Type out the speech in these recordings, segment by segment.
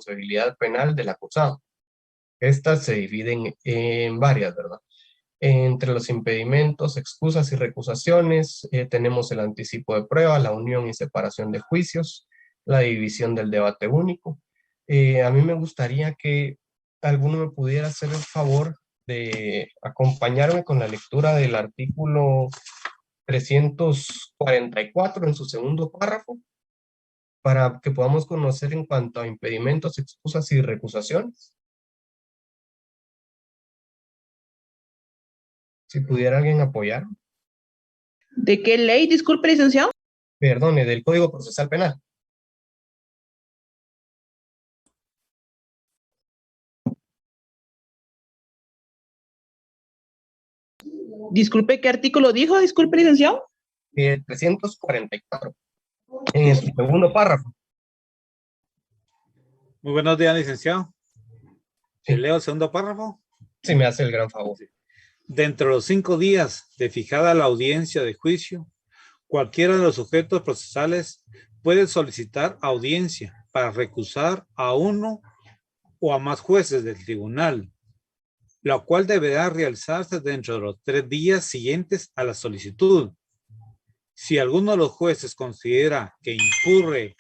responsabilidad penal del acusado. Estas se dividen en varias, ¿verdad? Entre los impedimentos, excusas y recusaciones, tenemos el anticipo de prueba, la unión y separación de juicios, la división del debate único. A mí me gustaría que alguno me pudiera hacer el favor de acompañarme con la lectura del artículo 344 en su segundo párrafo, para que podamos conocer en cuanto a impedimentos, excusas y recusaciones. Si pudiera alguien apoyar. ¿De qué ley? Disculpe, licenciado. Perdone, del Código Procesal Penal. Disculpe, ¿qué artículo dijo? Disculpe, licenciado. 344, en su segundo párrafo. Muy buenos días, licenciado. Sí. ¿Leo el segundo párrafo? Sí, me hace el gran favor. Dentro de los 5 días de fijada la audiencia de juicio, cualquiera de los sujetos procesales puede solicitar audiencia para recusar a uno o a más jueces del tribunal, la cual deberá realizarse dentro de los 3 días siguientes a la solicitud. Si alguno de los jueces considera que incurre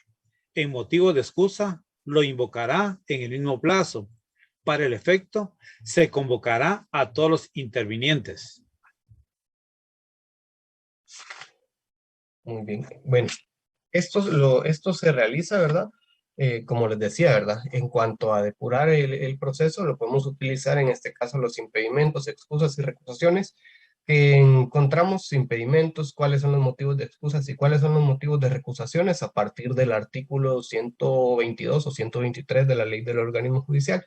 en motivo de excusa, lo invocará en el mismo plazo. Para el efecto, se convocará a todos los intervinientes. Muy bien. Bueno, esto se realiza, ¿verdad? Como les decía, ¿verdad? En cuanto a depurar el proceso, lo podemos utilizar en este caso los impedimentos, excusas y recusaciones. Encontramos impedimentos, cuáles son los motivos de excusas y cuáles son los motivos de recusaciones a partir del artículo 122 o 123 de la Ley del Organismo Judicial.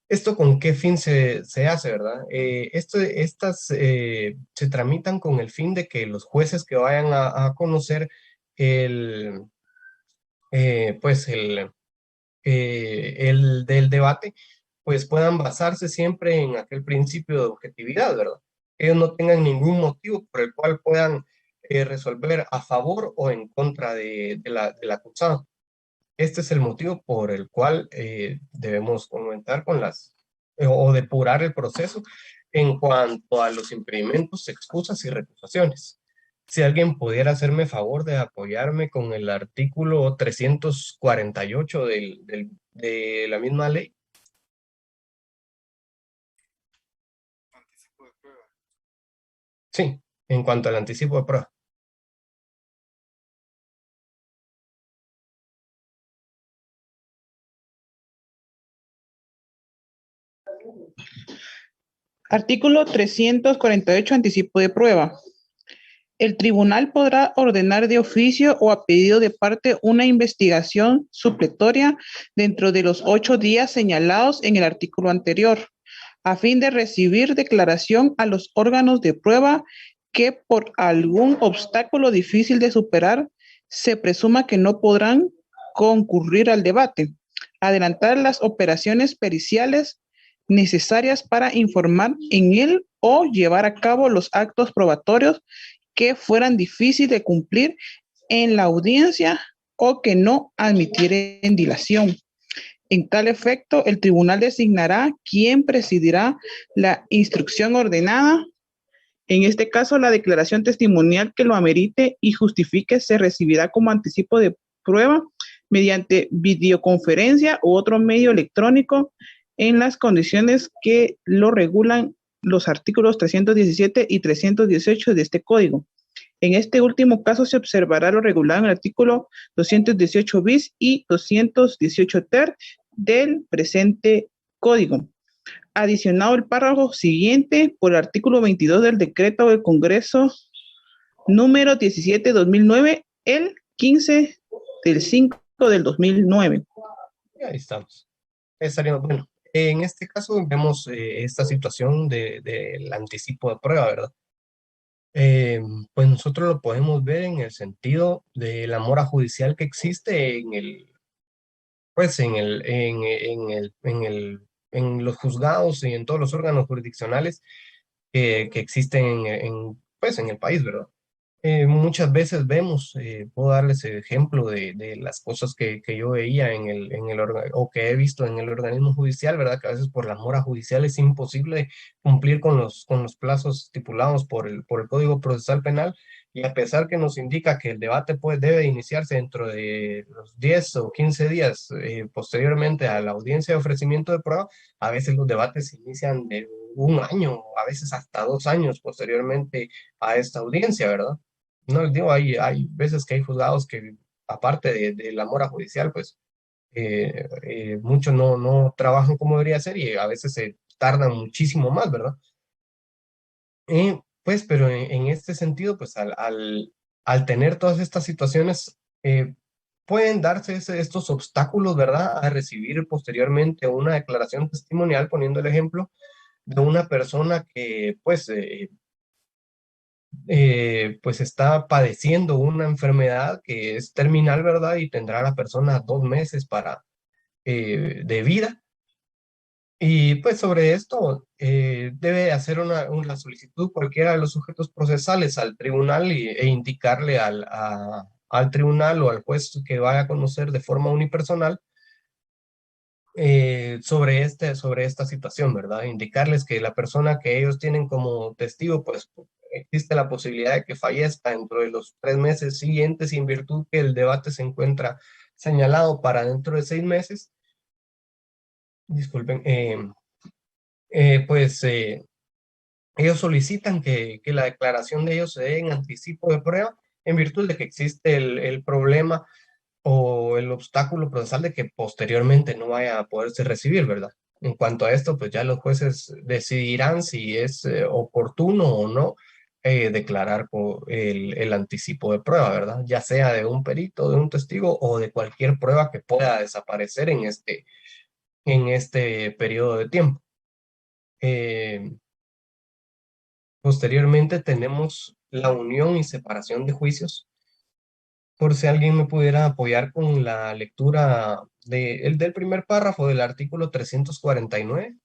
¿Esto con qué fin se hace, verdad? Estas se tramitan con el fin de que los jueces que vayan a conocer el del debate, pues puedan basarse siempre en aquel principio de objetividad, ¿verdad? Ellos no tengan ningún motivo por el cual puedan resolver a favor o en contra del acusado. Este es el motivo por el cual debemos comentar con o depurar el proceso en cuanto a los impedimentos, excusas y recusaciones. Si alguien pudiera hacerme favor de apoyarme con el artículo 348 de la misma ley. Anticipo de prueba. Sí, en cuanto al anticipo de prueba. Artículo 348, anticipo de prueba. El tribunal podrá ordenar de oficio o a pedido de parte una investigación supletoria dentro de los 8 días señalados en el artículo anterior, a fin de recibir declaración a los órganos de prueba que por algún obstáculo difícil de superar se presuma que no podrán concurrir al debate, adelantar las operaciones periciales necesarias para informar en él o llevar a cabo los actos probatorios que fueran difíciles de cumplir en la audiencia o que no admitieren dilación. En tal efecto, el tribunal designará quién presidirá la instrucción ordenada. En este caso, la declaración testimonial que lo amerite y justifique se recibirá como anticipo de prueba mediante videoconferencia u otro medio electrónico en las condiciones que lo regulan los artículos 317 y 318 de este código. En este último caso se observará lo regulado en el artículo 218 bis y 218 ter del presente código. Adicionado el párrafo siguiente por el artículo 22 del decreto del Congreso número 17/2009, el 15 del 5 del 2009. Ahí estamos. Estaríamos, bueno, en este caso vemos esta situación del anticipo de prueba, ¿verdad? Pues nosotros lo podemos ver en el sentido de la mora judicial que existe en los juzgados y en todos los órganos jurisdiccionales que existen pues, en el país, ¿verdad? Muchas veces vemos, puedo darles el ejemplo de las cosas que yo veía o que he visto en el organismo judicial, ¿verdad? Que a veces por la mora judicial es imposible cumplir con los plazos estipulados por el Código Procesal Penal, y a pesar que nos indica que el debate pues, debe iniciarse dentro de los 10 o 15 días posteriormente a la audiencia de ofrecimiento de prueba, a veces los debates se inician de un año, a veces hasta 2 años posteriormente a esta audiencia, ¿verdad? No les digo, hay veces que hay juzgados que, aparte de la mora judicial, pues muchos no trabajan como debería ser y a veces se tardan muchísimo más, ¿verdad? Pues, pero en este sentido, pues al tener todas estas situaciones, pueden darse estos obstáculos, ¿verdad? A recibir posteriormente una declaración testimonial, poniendo el ejemplo de una persona que, pues está padeciendo una enfermedad que es terminal, ¿verdad? Y tendrá la persona 2 meses de vida. Y pues sobre esto debe hacer una solicitud cualquiera de los sujetos procesales al tribunal e indicarle al tribunal o al juez que vaya a conocer de forma unipersonal sobre esta situación, ¿verdad? Indicarles que la persona que ellos tienen como testigo, pues existe la posibilidad de que fallezca dentro de los 3 meses siguientes y en virtud que el debate se encuentra señalado para dentro de 6 meses. Disculpen, pues ellos solicitan que la declaración de ellos se dé en anticipo de prueba en virtud de que existe el problema o el obstáculo procesal de que posteriormente no vaya a poderse recibir, ¿verdad? En cuanto a esto, pues ya los jueces decidirán si es oportuno o no declarar el anticipo de prueba, ¿verdad? Ya sea de un perito, de un testigo o de cualquier prueba que pueda desaparecer en este periodo de tiempo. Posteriormente tenemos la unión y separación de juicios, por si alguien me pudiera apoyar con la lectura del primer párrafo del artículo 349.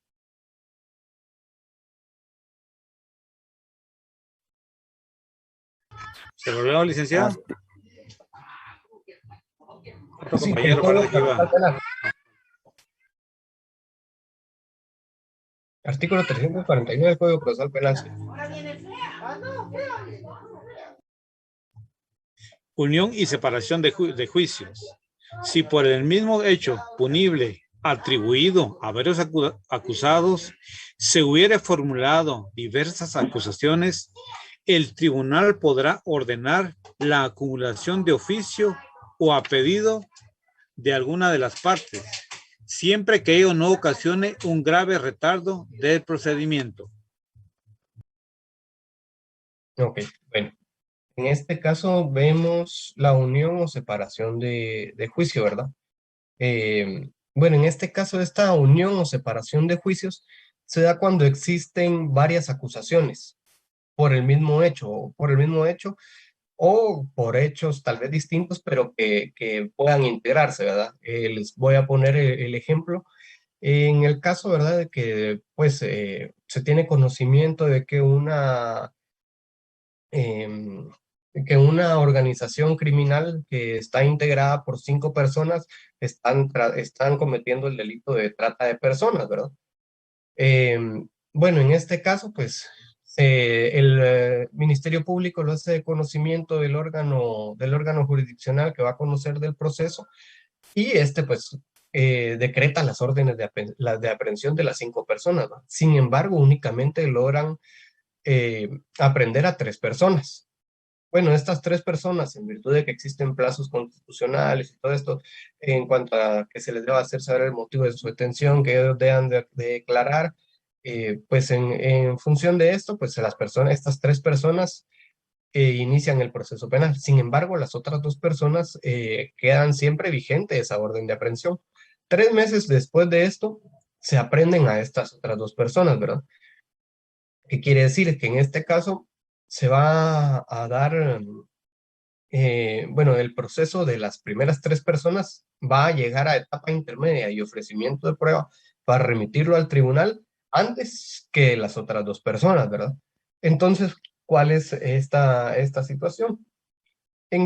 ¿Se volvió, licenciado? Otro Sí, compañero parece que iba. Artículo 349 del Código Procesal Penal. Sí. Unión y separación de juicios. Si por el mismo hecho punible atribuido a varios acusados se hubiere formulado diversas acusaciones, el tribunal podrá ordenar la acumulación de oficio o a pedido de alguna de las partes, siempre que ello no ocasione un grave retardo del procedimiento. Ok, bueno. En este caso vemos la unión o separación de juicio, ¿verdad? Bueno, en este caso, esta unión o separación de juicios se da cuando existen varias acusaciones por el mismo hecho, o por hechos tal vez distintos, pero que puedan integrarse, ¿verdad? Les voy a poner el ejemplo. En el caso, ¿verdad? De que pues se tiene conocimiento de em, que una organización criminal que está integrada por 5 personas están cometiendo el delito de trata de personas, ¿verdad? Bueno, en este caso, pues el Ministerio Público lo hace de conocimiento del órgano jurisdiccional que va a conocer del proceso y pues decreta las órdenes de aprehensión de las 5 personas, ¿no? Sin embargo, únicamente logran aprender a 3 personas. Bueno, estas 3 personas, en virtud de que existen plazos constitucionales y todo esto, en cuanto a que se les deba hacer saber el motivo de su detención, que ellos deban de declarar, pues en función de esto, pues estas 3 personas inician el proceso penal. Sin embargo, las otras 2 personas quedan siempre vigente esa orden de aprehensión. 3 meses después de esto, se aprenden a estas otras 2 personas, ¿verdad? ¿Qué quiere decir? Que en este caso se va a dar, bueno, el proceso de las primeras 3 personas va a llegar a etapa intermedia y ofrecimiento de prueba para remitirlo al tribunal antes que las otras 2 personas, ¿verdad? Entonces, cuál es esta situación.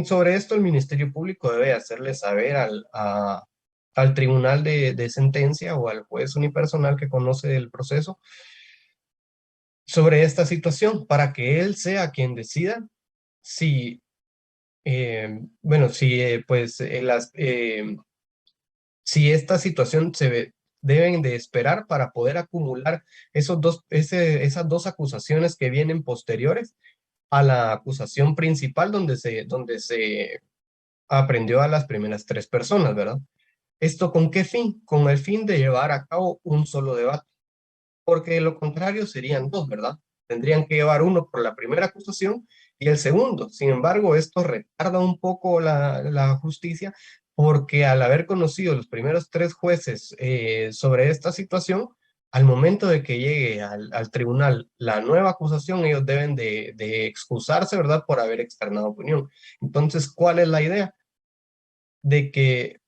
Sobre esto, el Ministerio Público debe hacerle saber al tribunal de sentencia o al juez unipersonal que conoce el proceso sobre esta situación para que él sea quien decida si, bueno, si si esta situación deben de esperar para poder acumular esas dos acusaciones que vienen posteriores a la acusación principal donde se aprendió a las primeras tres personas, ¿verdad? ¿Esto con qué fin? Con el fin de llevar a cabo un solo debate, porque de lo contrario serían dos, ¿verdad? Tendrían que llevar uno por la primera acusación y el segundo. Sin embargo, esto retarda un poco la justicia porque al haber conocido los primeros tres jueces sobre esta situación, al momento de que llegue al tribunal la nueva acusación, ellos deben de excusarse, ¿verdad? Por haber externado opinión. Entonces, ¿cuál es la idea? De que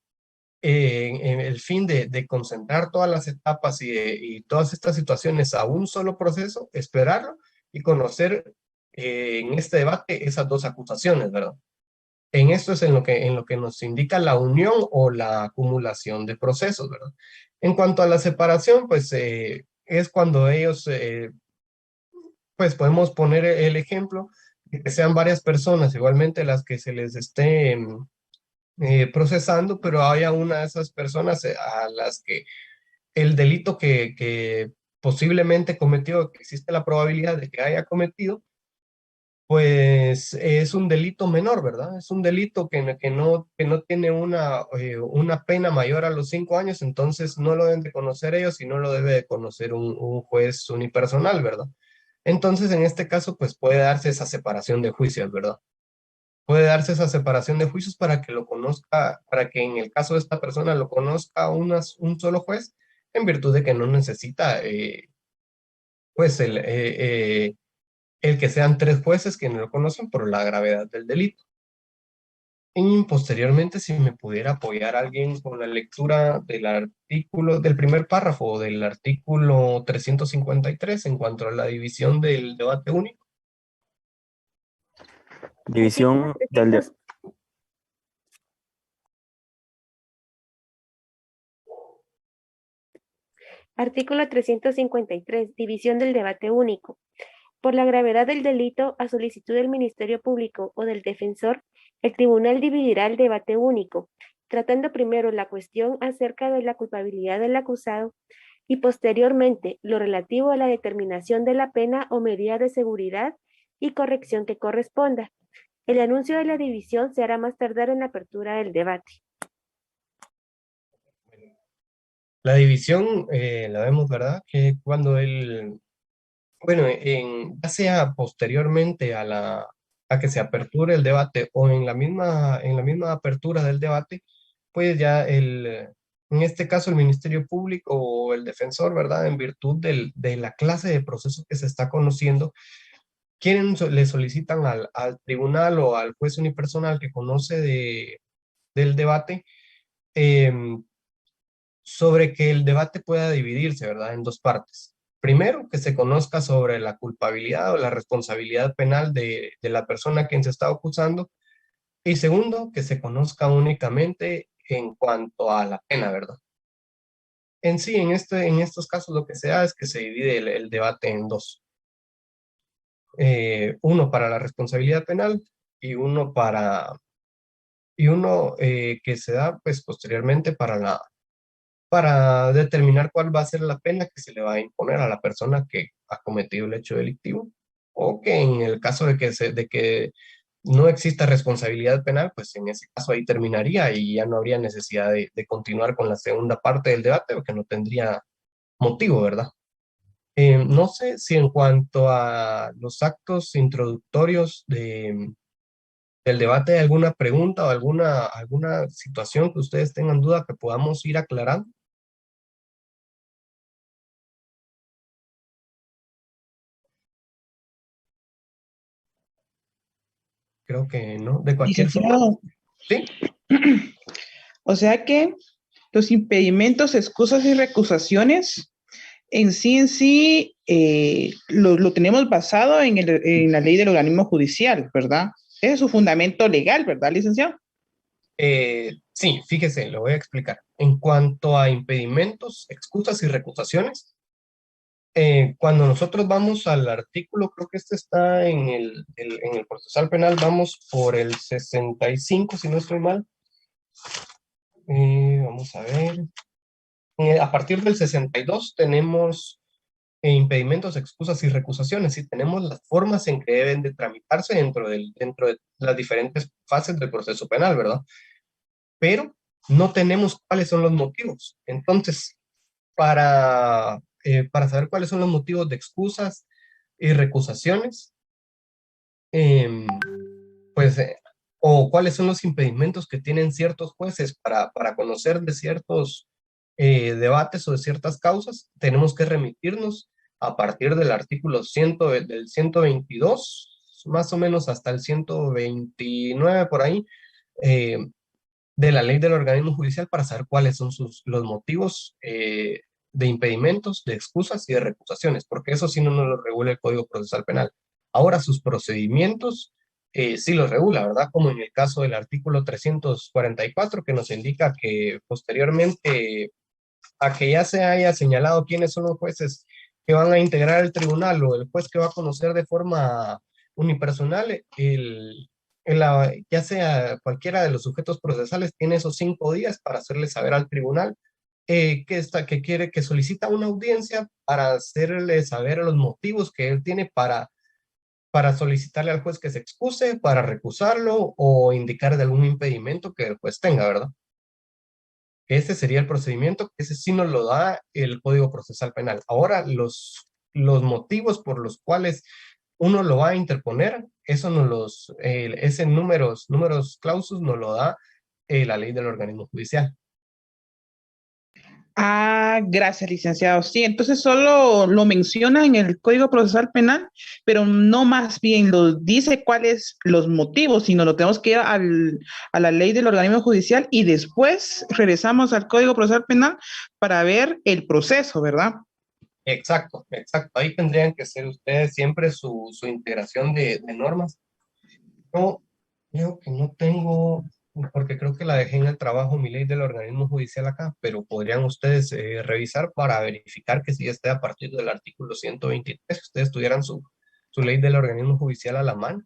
en el fin de concentrar todas las etapas y todas estas situaciones a un solo proceso, esperarlo y conocer en este debate esas dos acusaciones, ¿verdad? En esto es en lo que nos indica la unión o la acumulación de procesos, ¿verdad? En cuanto a la separación, pues es cuando ellos, pues podemos poner el ejemplo de que sean varias personas, igualmente las que se les esté procesando, pero haya una de esas personas a las que el delito que posiblemente cometió, que existe la probabilidad de que haya cometido, pues es un delito menor, ¿verdad? Es un delito que no tiene una pena mayor a los 5 años, entonces no lo deben de conocer ellos y no lo debe de conocer un juez unipersonal, ¿verdad? Entonces, en este caso, pues puede darse esa separación de juicios, ¿verdad? Puede darse esa separación de juicios para que lo conozca, para que en el caso de esta persona lo conozca un solo juez, en virtud de que no necesita, pues, el que sean tres jueces que no lo conocen por la gravedad del delito. Y posteriormente, si me pudiera apoyar alguien con la lectura del artículo, del primer párrafo del artículo 353 en cuanto a la división del debate único. División del debate. Artículo 353. División del debate único. Por la gravedad del delito, a solicitud del Ministerio Público o del defensor, el tribunal dividirá el debate único, tratando primero la cuestión acerca de la culpabilidad del acusado y posteriormente lo relativo a la determinación de la pena o medida de seguridad y corrección que corresponda. El anuncio de la división se hará más tardar en la apertura del debate. La división la vemos, ¿verdad? Que cuando bueno, ya sea posteriormente a que se aperture el debate o en la misma apertura del debate, pues ya en este caso el Ministerio Público o el defensor, ¿verdad? En virtud de la clase de proceso que se está conociendo, le solicitan al tribunal o al juez unipersonal que conoce del debate, em, sobre que el debate pueda dividirse, ¿verdad? En dos partes. Primero, que se conozca sobre la culpabilidad o la responsabilidad penal de la persona a quien se está acusando. Y segundo, que se conozca únicamente en cuanto a la pena, ¿verdad? En sí, en estos casos lo que se hace es que se divide el debate en dos. Uno para la responsabilidad penal y uno que se da pues posteriormente para determinar cuál va a ser la pena que se le va a imponer a la persona que ha cometido el hecho delictivo, o que en el caso de que no exista responsabilidad penal, pues en ese caso ahí terminaría y ya no habría necesidad de continuar con la segunda parte del debate, porque no tendría motivo, ¿verdad? No sé si en cuanto a los actos introductorios del debate hay alguna pregunta o alguna situación que ustedes tengan duda que podamos ir aclarando. Creo que no, de cualquier forma. Licenciado, Sí, o sea que los impedimentos, excusas y recusaciones lo tenemos basado en la ley del organismo judicial, ¿verdad? Ese es su fundamento legal, ¿verdad, licenciado? Sí, fíjese, lo voy a explicar. En cuanto a impedimentos, excusas y recusaciones, cuando nosotros vamos al artículo, creo que este está en el procesal penal, vamos por el 65, si no estoy mal. Vamos a ver. A partir del 62 tenemos impedimentos, excusas y recusaciones, y tenemos las formas en que deben de tramitarse dentro de las diferentes fases del proceso penal, ¿verdad? Pero no tenemos cuáles son los motivos. Entonces, para saber cuáles son los motivos de excusas y recusaciones, em, pues, o cuáles son los impedimentos que tienen ciertos jueces para conocer de ciertos debates o de ciertas causas, tenemos que remitirnos a partir del artículo 100, del 122, más o menos hasta el 129 por ahí, eh, de la ley del organismo judicial para saber cuáles son los motivos de impedimentos, de excusas y de recusaciones, porque eso sí no nos lo regula el Código Procesal Penal. Ahora sus procedimientos sí los regula, ¿verdad? Como en el caso del artículo 344, que nos indica que posteriormente a que ya se haya señalado quiénes son los jueces que van a integrar el tribunal o el juez que va a conocer de forma unipersonal, ya sea cualquiera de los sujetos procesales, tiene esos 5 días para hacerle saber al tribunal que solicita una audiencia para hacerle saber los motivos que él tiene para solicitarle al juez que se excuse, para recusarlo o indicar de algún impedimento que el juez tenga, ¿verdad? Ese sería el procedimiento, ese sí nos lo da el Código Procesal Penal. Ahora, los motivos por los cuales uno lo va a interponer, eso ese números clausus nos lo da la ley del organismo judicial. Gracias, licenciado. Sí, entonces solo lo menciona en el Código Procesal Penal, pero no más bien lo dice cuáles los motivos, sino lo tenemos que ir a la ley del organismo judicial y después regresamos al Código Procesal Penal para ver el proceso, ¿verdad? Exacto, exacto. Ahí tendrían que hacer ustedes siempre su integración de normas. Yo creo que no tengo, porque creo que la dejé en el trabajo, mi ley del organismo judicial acá, pero podrían ustedes revisar para verificar que sí esté a partir del artículo 123, ustedes tuvieran su ley del organismo judicial a la mano,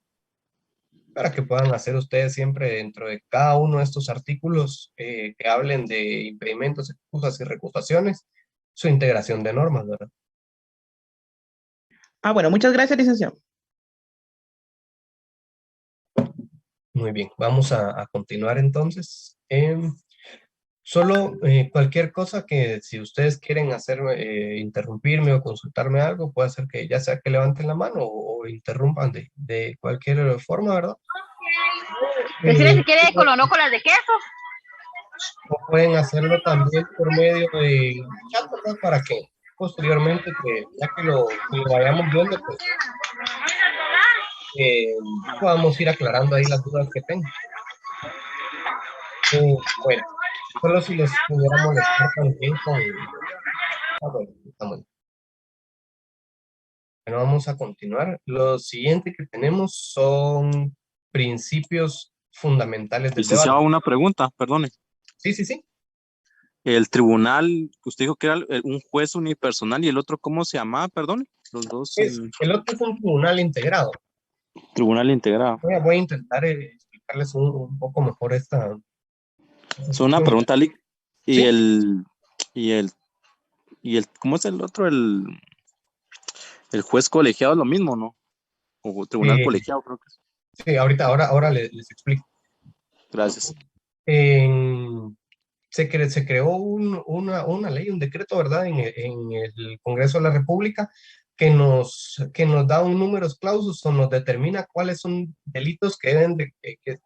para que puedan hacer ustedes siempre dentro de cada uno de estos artículos que hablen de impedimentos, excusas y recusaciones, su integración de normas, ¿verdad? Bueno, muchas gracias, licenciado. Muy bien, vamos a continuar entonces. Solo cualquier cosa que si ustedes quieren hacer, interrumpirme o consultarme algo, puede ser que ya sea que levanten la mano o interrumpan de cualquier forma, ¿verdad? Decirle si quiere con o no con las de queso. O pueden hacerlo también por medio de chat, ¿verdad? Para que posteriormente, ya que lo vayamos viendo, pues podamos ir aclarando ahí las dudas que tengan. Bueno, solo si les pudiera molestar también con... bueno, está muy bien. Bueno, vamos a continuar. Lo siguiente que tenemos son principios fundamentales del Licenciado, debate. una pregunta, perdone. Sí, sí, sí. El tribunal, usted dijo que era un juez unipersonal y el otro, ¿cómo se llama? Perdón, los dos. El otro es un tribunal integrado. Tribunal integrado. Voy a intentar explicarles un poco mejor esta. Es una pregunta, Lick. ¿Sí? Y el, ¿cómo es el otro? El juez colegiado es lo mismo, ¿no? O tribunal colegiado, creo que es. Sí, ahora les explico. Gracias. Se creó una ley, un decreto, ¿verdad? En el Congreso de la República que nos da un números clausus o nos determina cuáles son delitos que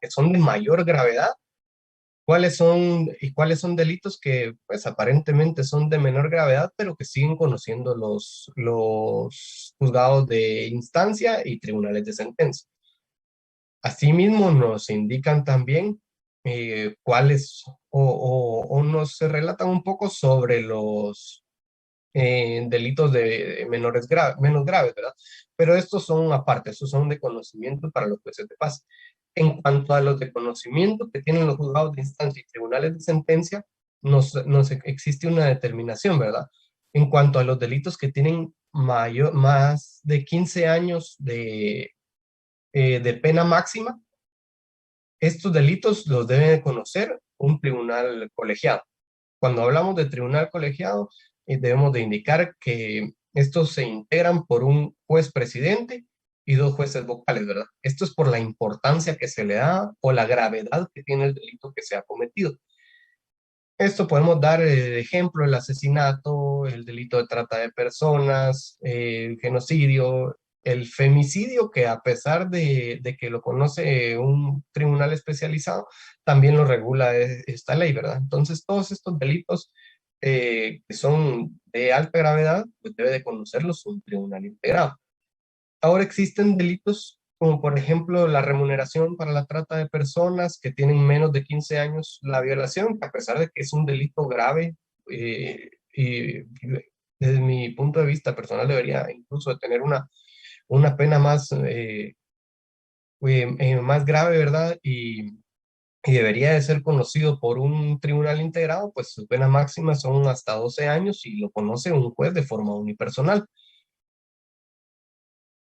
son de mayor gravedad, cuáles son delitos que pues aparentemente son de menor gravedad, pero que siguen conociendo los juzgados de instancia y tribunales de sentencia. Asimismo, nos indican también cuáles o nos relatan un poco sobre delitos de menos graves, ¿verdad? Pero estos son aparte, estos son de conocimiento para los jueces de paz. En cuanto a los de conocimiento que tienen los juzgados de instancia y tribunales de sentencia, nos existe una determinación, ¿verdad? En cuanto a los delitos que tienen más de 15 años de pena máxima, estos delitos los debe de conocer un tribunal colegiado. Cuando hablamos de tribunal colegiado, debemos de indicar que estos se integran por un juez presidente y 2 jueces vocales, ¿verdad? Esto es por la importancia que se le da o la gravedad que tiene el delito que se ha cometido. Esto podemos dar de ejemplo el asesinato, el delito de trata de personas, el genocidio, el femicidio, que a pesar de que lo conoce un tribunal especializado, también lo regula esta ley, ¿verdad? Entonces, todos estos delitos que son de alta gravedad, pues debe de conocerlos un tribunal integrado. Ahora existen delitos como por ejemplo la remuneración para la trata de personas que tienen menos de 15 años, la violación, que a pesar de que es un delito grave, y desde mi punto de vista personal debería incluso tener una pena más grave, ¿verdad? Y debería de ser conocido por un tribunal integrado, pues su pena máxima son hasta 12 años y lo conoce un juez de forma unipersonal.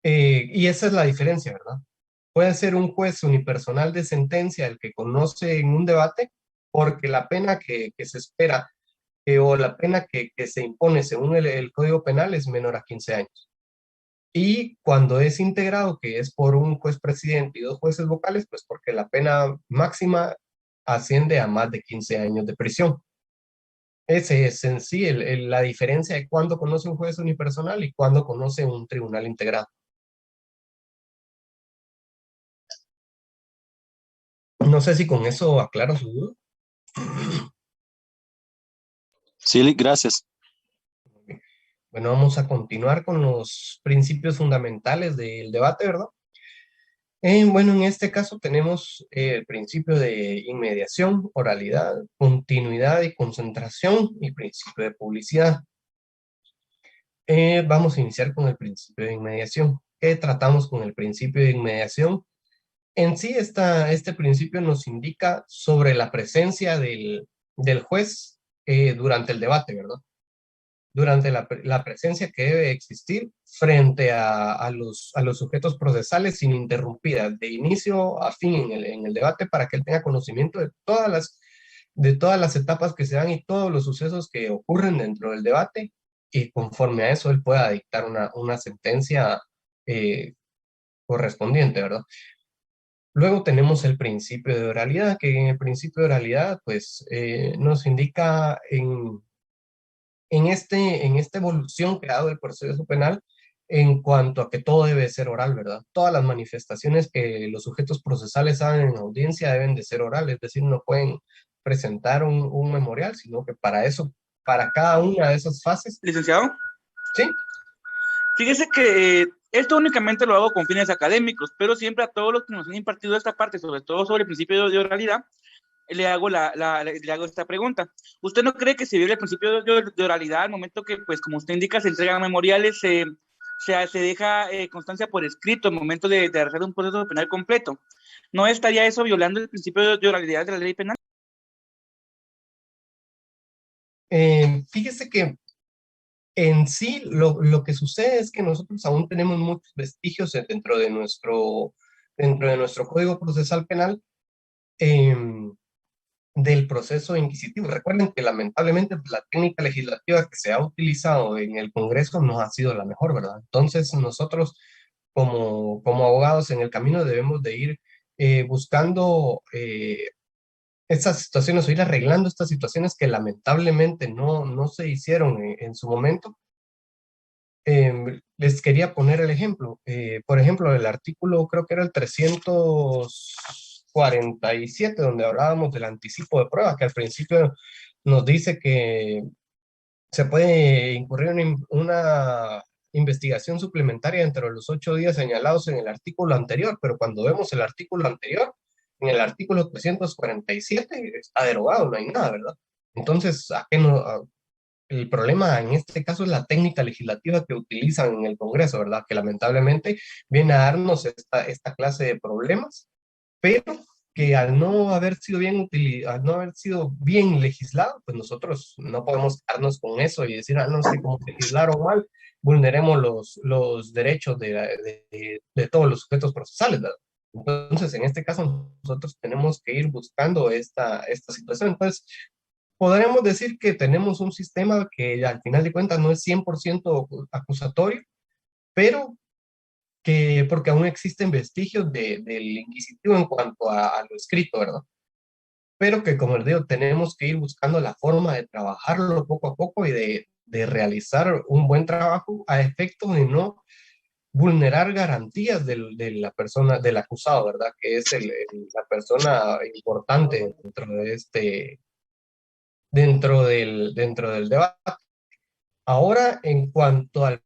Y esa es la diferencia, ¿verdad? Puede ser un juez unipersonal de sentencia el que conoce en un debate, porque la pena que se espera o la pena que se impone según el Código Penal es menor a 15 años. Y cuando es integrado, que es por un juez presidente y 2 jueces vocales, pues porque la pena máxima asciende a más de 15 años de prisión. Ese es en sí la diferencia de cuándo conoce un juez unipersonal y cuándo conoce un tribunal integrado. No sé si con eso aclaro su duda. Sí, gracias. Bueno, vamos a continuar con los principios fundamentales del debate, ¿verdad? Bueno, en este caso tenemos el principio de inmediación, oralidad, continuidad y concentración y principio de publicidad. Vamos a iniciar con el principio de inmediación. ¿Qué tratamos con el principio de inmediación? En sí, este principio nos indica sobre la presencia del juez durante el debate, ¿verdad? Durante la presencia que debe existir frente a los sujetos procesales ininterrumpida, de inicio a fin en el debate, para que él tenga conocimiento de todas las etapas que se dan y todos los sucesos que ocurren dentro del debate, y conforme a eso él pueda dictar una sentencia correspondiente, ¿verdad? Luego tenemos el principio de oralidad, que en el principio de oralidad pues nos indica en esta evolución que ha dado el proceso penal en cuanto a que todo debe ser oral, ¿verdad? Todas las manifestaciones que los sujetos procesales hagan en audiencia deben de ser orales, es decir, no pueden presentar un memorial, sino que para eso, para cada una de esas fases. Licenciado. Sí. Fíjese que esto únicamente lo hago con fines académicos, pero siempre a todos los que nos han impartido esta parte, sobre todo sobre el principio de oralidad, le hago esta pregunta. ¿Usted no cree que se viola el principio de oralidad al momento que, pues, como usted indica, se entregan memoriales, se deja constancia por escrito al momento de hacer un proceso penal completo? ¿No estaría eso violando el principio de oralidad de la ley penal? Fíjese que en sí lo que sucede es que nosotros aún tenemos muchos vestigios dentro de nuestro Código Procesal Penal del proceso inquisitivo. Recuerden que lamentablemente la técnica legislativa que se ha utilizado en el Congreso no ha sido la mejor, ¿verdad? Entonces nosotros como abogados en el camino debemos de ir buscando estas situaciones o ir arreglando estas situaciones que lamentablemente no se hicieron en su momento. Les quería poner el ejemplo. Por ejemplo, el artículo, creo que era el 347, donde hablábamos del anticipo de prueba, que al principio nos dice que se puede incurrir en una investigación suplementaria dentro de los 8 días señalados en el artículo anterior, pero cuando vemos el artículo anterior, en el artículo 347 está derogado, no hay nada, ¿verdad? Entonces, El problema en este caso es la técnica legislativa que utilizan en el Congreso, ¿verdad? Que lamentablemente viene a darnos esta clase de problemas, pero que al no haber sido al no haber sido bien legislado, pues nosotros no podemos quedarnos con eso y decir, ah, no sé cómo legislaron mal, vulneremos los derechos de todos los sujetos procesales, ¿verdad? Entonces, en este caso, nosotros tenemos que ir buscando esta situación. Entonces, podremos decir que tenemos un sistema que al final de cuentas no es 100% acusatorio, pero que porque aún existen vestigios del inquisitivo en cuanto a lo escrito, ¿verdad? Pero que, como les digo, tenemos que ir buscando la forma de trabajarlo poco a poco y de realizar un buen trabajo a efecto de no vulnerar garantías de la persona, del acusado, ¿verdad? Que es la persona importante dentro del debate. Ahora, en cuanto al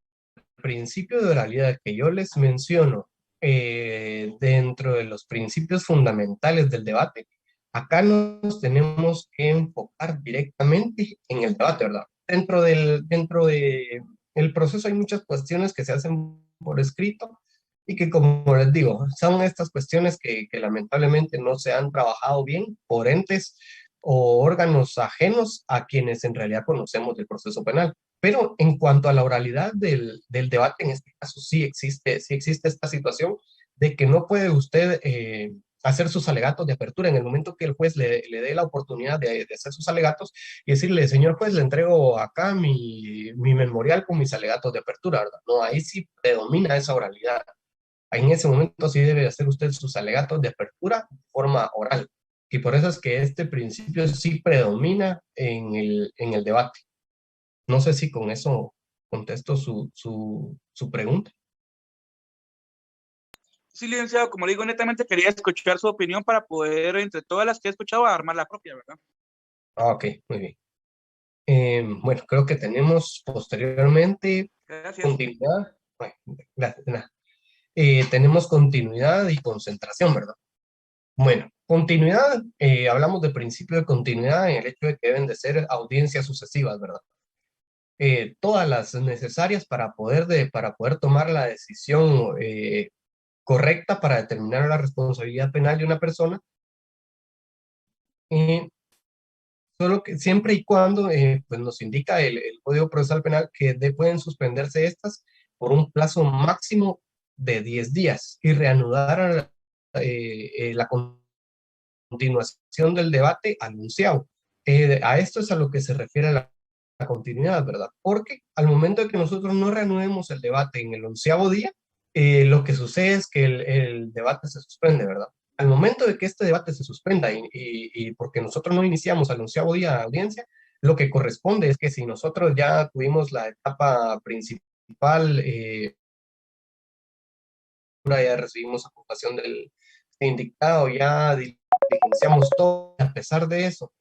principio de oralidad que yo les menciono, dentro de los principios fundamentales del debate, acá nos tenemos que enfocar directamente en el debate, ¿verdad? Dentro de el proceso hay muchas cuestiones que se hacen por escrito y que, como les digo, son estas cuestiones que lamentablemente no se han trabajado bien por entes o órganos ajenos a quienes en realidad conocemos del proceso penal. Pero en cuanto a la oralidad del debate, en este caso sí existe esta situación de que no puede usted hacer sus alegatos de apertura en el momento que el juez le dé la oportunidad de hacer sus alegatos y decirle, señor juez, le entrego acá mi memorial con mis alegatos de apertura, ¿verdad? No, ahí sí predomina esa oralidad. Ahí en ese momento sí debe hacer usted sus alegatos de apertura de forma oral. Y por eso es que este principio sí predomina en el debate. No sé si con eso contesto su pregunta. Sí, licenciado, como le digo, netamente quería escuchar su opinión para poder, entre todas las que he escuchado, armar la propia, ¿verdad? Ok, muy bien. Bueno, creo que tenemos posteriormente Gracias. continuidad. Bueno, gracias, de nada. Tenemos continuidad y concentración, ¿verdad? Bueno, continuidad, hablamos del principio de continuidad en el hecho de que deben de ser audiencias sucesivas, ¿verdad? Todas las necesarias para poder tomar la decisión correcta para determinar la responsabilidad penal de una persona, solo que siempre y cuando pues nos indica el Código Procesal Penal que pueden suspenderse estas por un plazo máximo de 10 días y reanudar la continuación del debate anunciado. A esto es a lo que se refiere la continuidad, ¿verdad? Porque al momento de que nosotros no reanudemos el debate en el 11º día, lo que sucede es que el debate se suspende, ¿verdad? Al momento de que este debate se suspenda y porque nosotros no iniciamos al 11º día de audiencia, lo que corresponde es que si nosotros ya tuvimos la etapa principal, ya recibimos acusación del indicado, ya diligenciamos todo, a pesar de eso,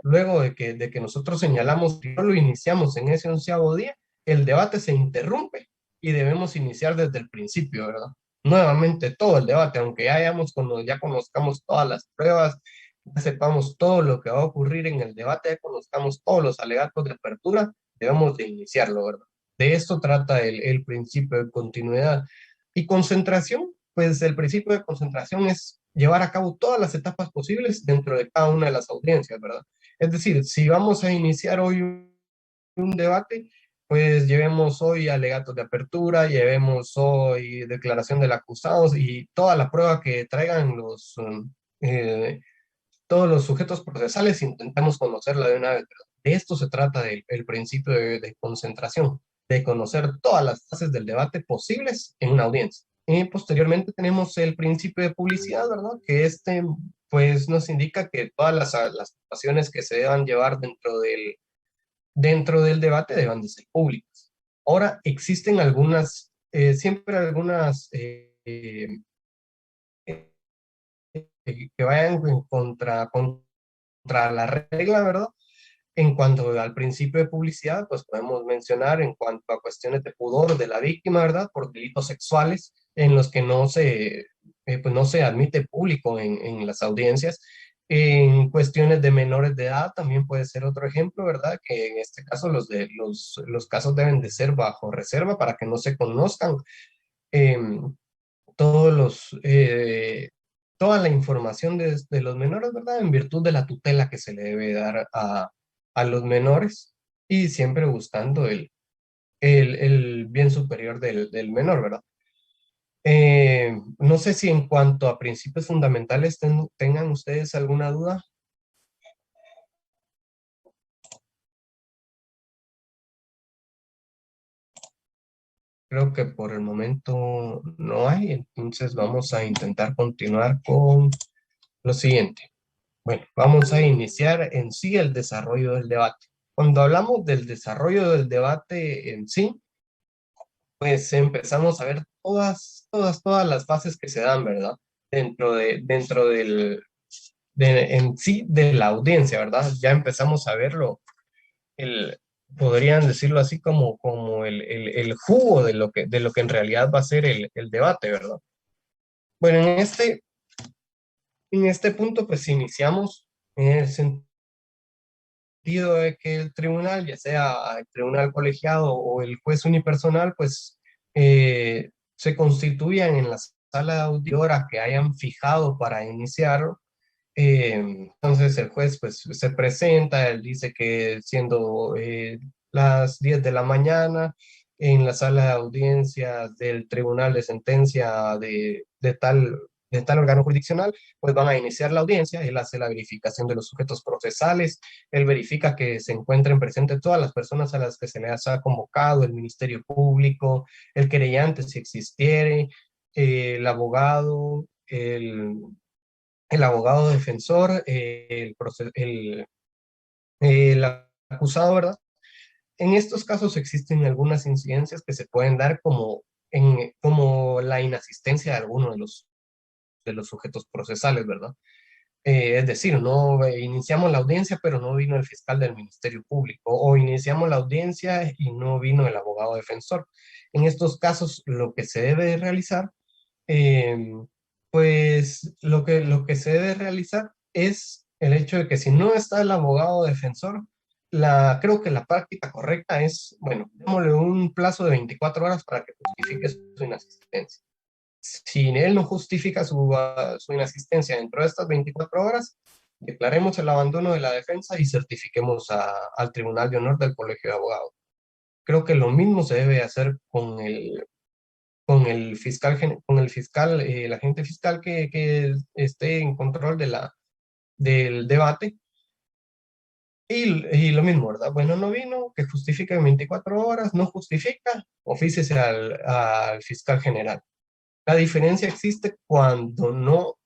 luego de que nosotros señalamos que no lo iniciamos en ese 11º día, el debate se interrumpe y debemos iniciar desde el principio, ¿verdad? Nuevamente todo el debate, aunque ya conozcamos todas las pruebas, ya sepamos todo lo que va a ocurrir en el debate, ya conozcamos todos los alegatos de apertura, debemos de iniciarlo, ¿verdad? De esto trata el principio de continuidad. Y concentración, pues el principio de concentración es llevar a cabo todas las etapas posibles dentro de cada una de las audiencias, ¿verdad? Es decir, si vamos a iniciar hoy un debate, pues llevemos hoy alegatos de apertura, llevemos hoy declaración del acusado y toda la prueba que traigan todos los sujetos procesales, intentamos conocerla de una vez, ¿verdad? De esto se trata el principio de concentración, de conocer todas las fases del debate posibles en una audiencia. Posteriormente tenemos el principio de publicidad, ¿verdad? Que pues nos indica que todas las actuaciones que se deban llevar dentro del debate deban de ser públicas. Ahora, existen siempre algunas que vayan contra la regla, ¿verdad? En cuanto al principio de publicidad, pues podemos mencionar en cuanto a cuestiones de pudor de la víctima, ¿verdad? Por delitos sexuales en los que pues no se admite público en las audiencias. En cuestiones de menores de edad también puede ser otro ejemplo, ¿verdad? Que en este caso los casos deben de ser bajo reserva para que no se conozcan em, todos toda la información de los menores, ¿verdad? En virtud de la tutela que se le debe dar a los menores y siempre buscando el bien superior del menor, ¿verdad? No sé si en cuanto a principios fundamentales tengan ustedes alguna duda. Creo que por el momento no hay, entonces vamos a intentar continuar con lo siguiente. Bueno, vamos a iniciar en sí el desarrollo del debate. Cuando hablamos del desarrollo del debate en sí, pues empezamos a ver todas las fases que se dan, ¿verdad? Dentro en sí de la audiencia, ¿verdad? Ya empezamos a verlo, podrían decirlo así como el jugo de lo que en realidad va a ser el debate, ¿verdad? Bueno, en este punto, pues iniciamos en el sentido de que el tribunal, ya sea el tribunal colegiado o el juez unipersonal, pues se constituyan en la sala de auditoría que hayan fijado para iniciarlo. Entonces el juez pues se presenta, él dice que siendo las 10 de la mañana en la sala de audiencias del tribunal de sentencia de tal órgano jurisdiccional, pues van a iniciar la audiencia, él hace la verificación de los sujetos procesales, él verifica que se encuentren presentes todas las personas a las que se les ha convocado, el Ministerio Público, el querellante si existiere, el abogado, el abogado defensor, el acusado, ¿verdad? En estos casos existen algunas incidencias que se pueden dar como la inasistencia de alguno de los sujetos procesales, ¿verdad? Es decir, no iniciamos la audiencia, pero no vino el fiscal del Ministerio Público, o iniciamos la audiencia y no vino el abogado defensor. En estos casos, lo que se debe realizar, pues lo que se debe realizar es el hecho de que si no está el abogado defensor, creo que la práctica correcta es, bueno, démosle un plazo de 24 horas para que justifique su inasistencia. Si él no justifica su inasistencia dentro de estas 24 horas, declaremos el abandono de la defensa y certifiquemos al Tribunal de Honor del Colegio de Abogados. Creo que lo mismo se debe hacer con el fiscal, el agente fiscal que esté en control del debate. Y lo mismo, ¿verdad? Bueno, no vino, que justifique en 24 horas, no justifica, ofíciese al fiscal general. La diferencia existe cuando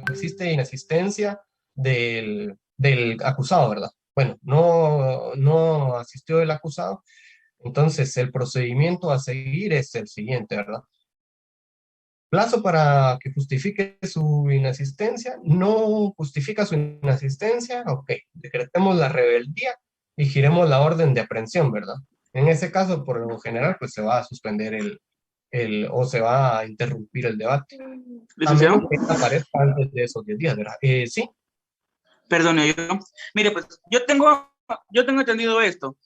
existe inasistencia del acusado, ¿verdad? Bueno, no asistió el acusado, entonces el procedimiento a seguir es el siguiente, ¿verdad? Plazo para que justifique su inasistencia, no justifica su inasistencia, ok, decretemos la rebeldía y giremos la orden de aprehensión, ¿verdad? En ese caso, por lo general, pues se va a suspender o se va a interrumpir el debate. A menos que aparezca antes de esos 10 días, ¿verdad? Sí. Perdone, mire, pues yo tengo entendido esto.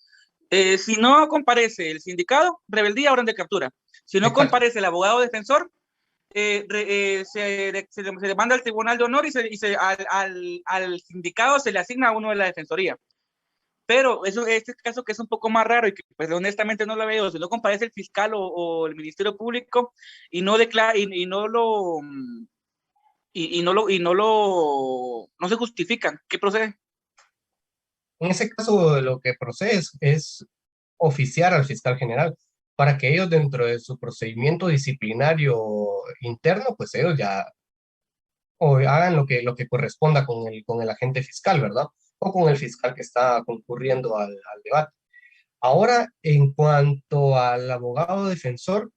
Si no comparece el sindicado, rebeldía, orden de captura. Si no Exacto. comparece el abogado defensor, se le manda al Tribunal de Honor y al sindicado se le asigna a uno de la defensoría. Pero este caso que es un poco más raro y que pues honestamente no lo veo, si no comparece el fiscal o el Ministerio Público y no declara no se justifican, ¿qué procede? En ese caso, lo que procede es oficiar al fiscal general para que ellos dentro de su procedimiento disciplinario interno, pues ellos ya hagan lo que corresponda con el agente fiscal, ¿verdad? O con el fiscal que está concurriendo al debate. Ahora, en cuanto al abogado defensor,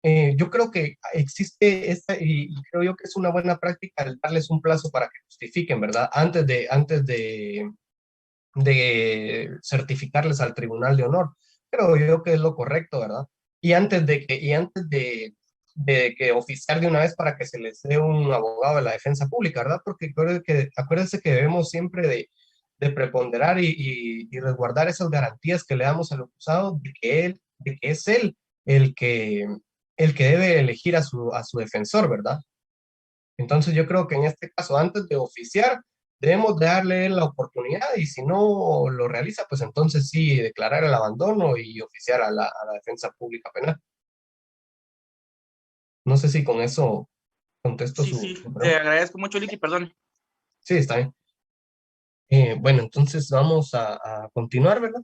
yo creo que existe y creo yo que es una buena práctica el darles un plazo para que justifiquen, ¿verdad? Antes de certificarles al Tribunal de Honor. Creo yo que es lo correcto, ¿verdad? Y antes de de que oficiar de una vez para que se les dé un abogado de la defensa pública, ¿verdad? Porque acuérdense que debemos siempre de preponderar y resguardar esas garantías que le damos al acusado de que es él el que, el que debe elegir a su defensor, ¿verdad? Entonces yo creo que en este caso, antes de oficiar, debemos de darle la oportunidad y si no lo realiza, pues entonces sí, declarar el abandono y oficiar a la defensa pública penal. No sé si con eso contesto Sí, su sí, pregunta. te agradezco mucho, Licky, perdón. Sí, está bien. Bueno, entonces vamos a continuar, ¿verdad?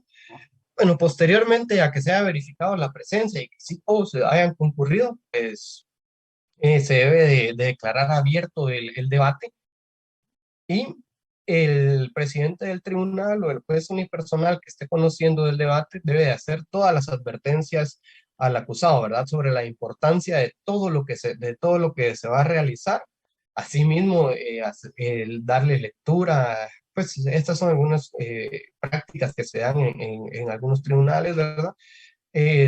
Bueno, posteriormente a que se haya verificado la presencia y que sí todos hayan concurrido, pues se debe de declarar abierto el debate y el presidente del tribunal o el juez unipersonal que esté conociendo del debate debe de hacer todas las advertencias al acusado, ¿verdad? Sobre la importancia de todo lo que se va a realizar. Asimismo, el darle lectura, pues estas son algunas prácticas que se dan en algunos tribunales, ¿verdad?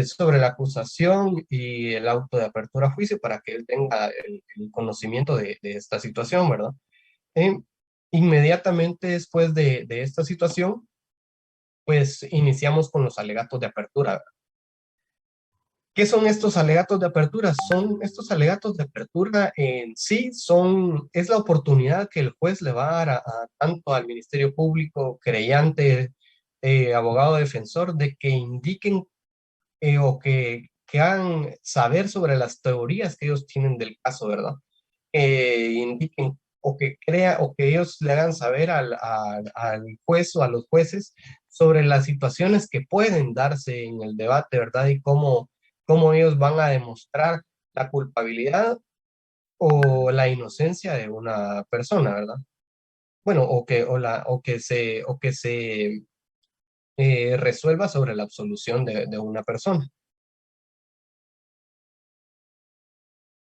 Sobre la acusación y el auto de apertura a juicio para que él tenga el conocimiento de esta situación, ¿verdad? Eh, Inmediatamente después de esta situación, pues iniciamos con los alegatos de apertura. ¿Qué son estos alegatos de apertura? Estos alegatos de apertura en sí es la oportunidad que el juez le va a dar tanto al Ministerio Público, querellante, abogado defensor, de que indiquen o que hagan saber sobre las teorías que ellos tienen del caso, ¿verdad? Indiquen o que ellos le hagan saber al juez o a los jueces sobre las situaciones que pueden darse en el debate, ¿verdad? Y cómo ellos van a demostrar la culpabilidad o la inocencia de una persona, ¿verdad? Bueno, o que se resuelva sobre la absolución de una persona.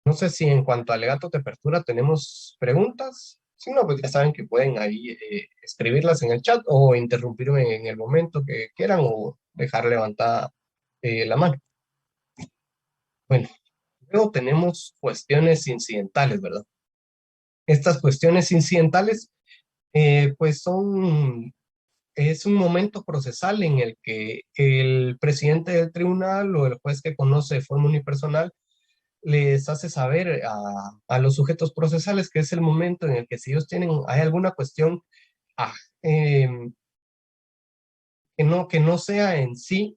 No sé si en cuanto a alegatos de apertura tenemos preguntas. Si no, pues ya saben que pueden ahí escribirlas en el chat o interrumpirme en el momento que quieran o dejar levantada la mano. Bueno, luego tenemos cuestiones incidentales, ¿verdad? Estas cuestiones incidentales, pues es un momento procesal en el que el presidente del tribunal o el juez que conoce de forma unipersonal les hace saber a los sujetos procesales que es el momento en el que si ellos hay alguna cuestión ah, em, que no sea en sí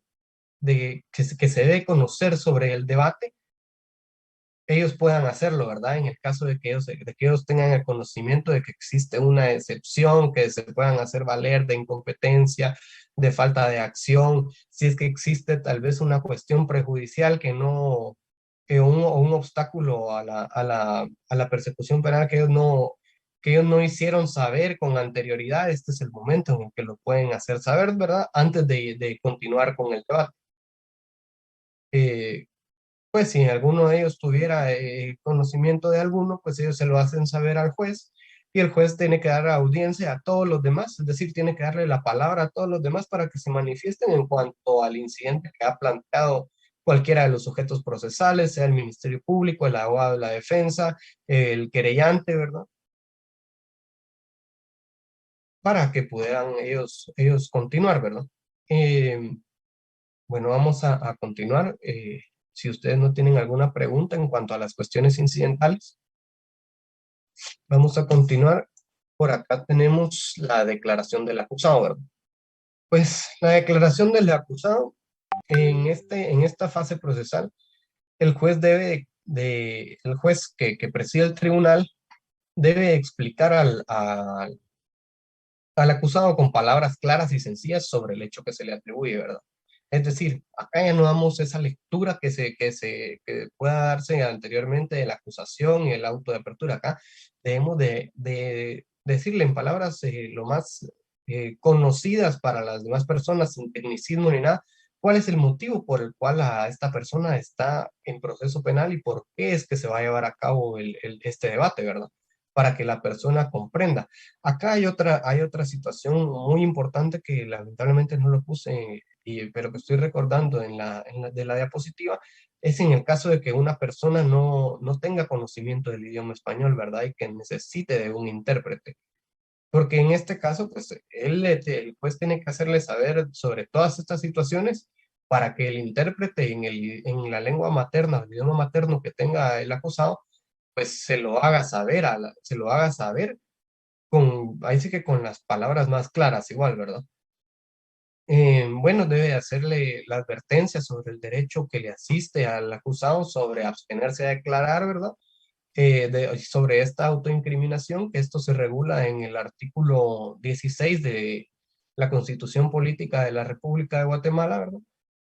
que se debe conocer sobre el debate, ellos puedan hacerlo, ¿verdad? En el caso de que ellos tengan el conocimiento de que existe una excepción, que se puedan hacer valer de incompetencia, de falta de acción, si es que existe tal vez una cuestión prejudicial o un obstáculo a la persecución penal que ellos no hicieron saber con anterioridad, este es el momento en el que lo pueden hacer saber, ¿verdad? Antes de continuar con el debate. Pues si alguno de ellos tuviera conocimiento de alguno, pues ellos se lo hacen saber al juez y el juez tiene que dar audiencia a todos los demás, es decir, tiene que darle la palabra a todos los demás para que se manifiesten en cuanto al incidente que ha planteado cualquiera de los sujetos procesales, sea el Ministerio Público, el abogado de la defensa, el querellante, ¿verdad? Para que puedan ellos continuar, ¿verdad? Bueno, vamos a continuar. Si ustedes no tienen alguna pregunta en cuanto a las cuestiones incidentales, vamos a continuar. Por acá tenemos la declaración del acusado, ¿verdad? Pues la declaración del acusado, en esta fase procesal, el juez el juez que preside el tribunal debe explicar al acusado con palabras claras y sencillas sobre el hecho que se le atribuye, ¿verdad? Es decir, acá ya no damos esa lectura que pueda darse anteriormente de la acusación y el auto de apertura. Acá debemos de decirle en palabras lo más conocidas para las demás personas, sin tecnicismo ni nada, cuál es el motivo por el cual esta persona está en proceso penal y por qué es que se va a llevar a cabo este debate, ¿verdad? Para que la persona comprenda. Acá hay otra situación muy importante que lamentablemente no lo puse pero que estoy recordando de la diapositiva, es en el caso de que una persona no tenga conocimiento del idioma español, ¿verdad? Y que necesite de un intérprete. Porque en este caso, pues, el juez tiene que hacerle saber sobre todas estas situaciones para que el intérprete en la lengua materna, el idioma materno que tenga el acusado, pues se lo haga saber, se lo haga saber ahí sí que con las palabras más claras igual, ¿verdad? Bueno, debe hacerle la advertencia sobre el derecho que le asiste al acusado sobre abstenerse a declarar, ¿verdad? Sobre esta autoincriminación, que esto se regula en el artículo 16 de la Constitución Política de la República de Guatemala, ¿verdad?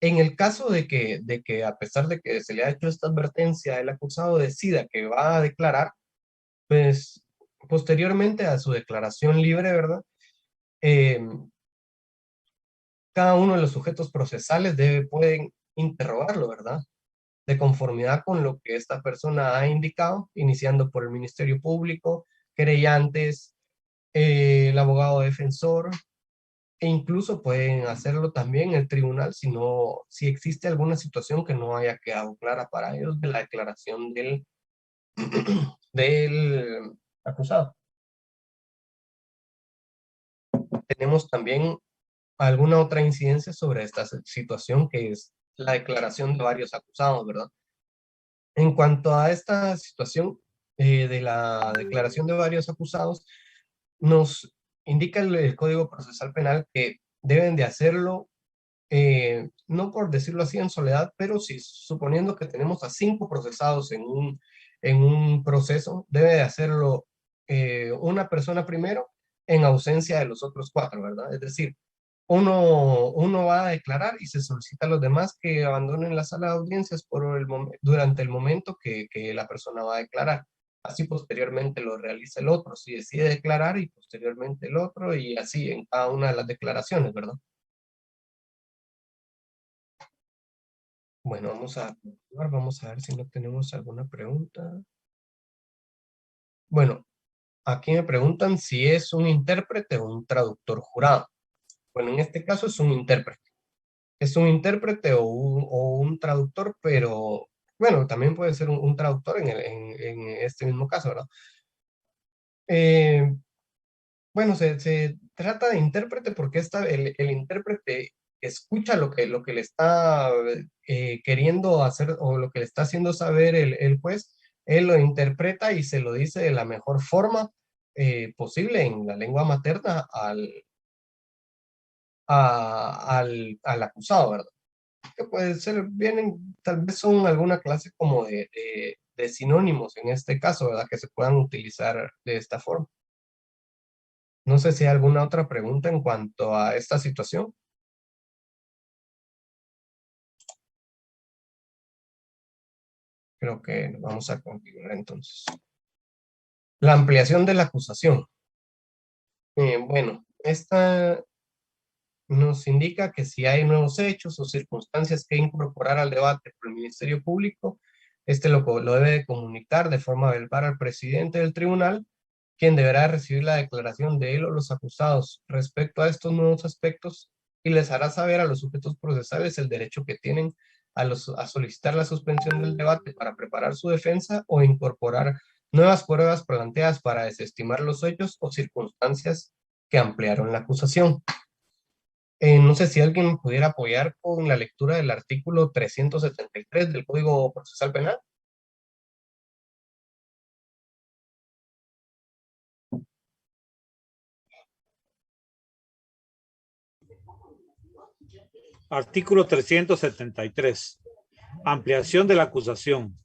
En el caso de que a pesar de que se le ha hecho esta advertencia, el acusado decida que va a declarar, pues posteriormente a su declaración libre, ¿verdad? Eh, cada uno de los sujetos procesales pueden interrogarlo, ¿verdad? De conformidad con lo que esta persona ha indicado, iniciando por el Ministerio Público, querellantes, el abogado defensor, e incluso pueden hacerlo también el tribunal si existe alguna situación que no haya quedado clara para ellos de la declaración del acusado. Tenemos también alguna otra incidencia sobre esta situación, que es la declaración de varios acusados, ¿verdad? En cuanto a esta situación de la declaración de varios acusados, nos indica el Código Procesal Penal que deben de hacerlo, no por decirlo así en soledad, pero sí suponiendo que tenemos a 5 procesados en un proceso, debe de hacerlo una persona primero en ausencia de los otros 4, ¿verdad? Es decir, uno va a declarar y se solicita a los demás que abandonen la sala de audiencias durante el momento que la persona va a declarar. Así posteriormente lo realiza el otro, si decide declarar, y posteriormente el otro, y así en cada una de las declaraciones, ¿verdad? Bueno, vamos a continuar, vamos a ver si no tenemos alguna pregunta. Bueno, aquí me preguntan si es un intérprete o un traductor jurado. Bueno, en este caso es un intérprete. Es un intérprete o un traductor, pero bueno, también puede ser un traductor en este mismo caso, ¿verdad? Bueno, se trata de intérprete porque el intérprete escucha lo que le está queriendo hacer o lo que le está haciendo saber el juez, él lo interpreta y se lo dice de la mejor forma posible en la lengua materna al acusado, ¿verdad? Que puede ser, tal vez son alguna clase como de sinónimos en este caso, ¿verdad? Que se puedan utilizar de esta forma. No sé si hay alguna otra pregunta en cuanto a esta situación. Creo que vamos a continuar entonces. La ampliación de la acusación. Bueno, esta nos indica que si hay nuevos hechos o circunstancias que incorporar al debate por el Ministerio Público, lo debe de comunicar de forma verbal al presidente del tribunal, quien deberá recibir la declaración de él o los acusados respecto a estos nuevos aspectos y les hará saber a los sujetos procesales el derecho que tienen a solicitar la suspensión del debate para preparar su defensa o incorporar nuevas pruebas planteadas para desestimar los hechos o circunstancias que ampliaron la acusación. No sé si alguien me pudiera apoyar con la lectura del artículo 373 del Código Procesal Penal. Artículo 373. Ampliación de la acusación.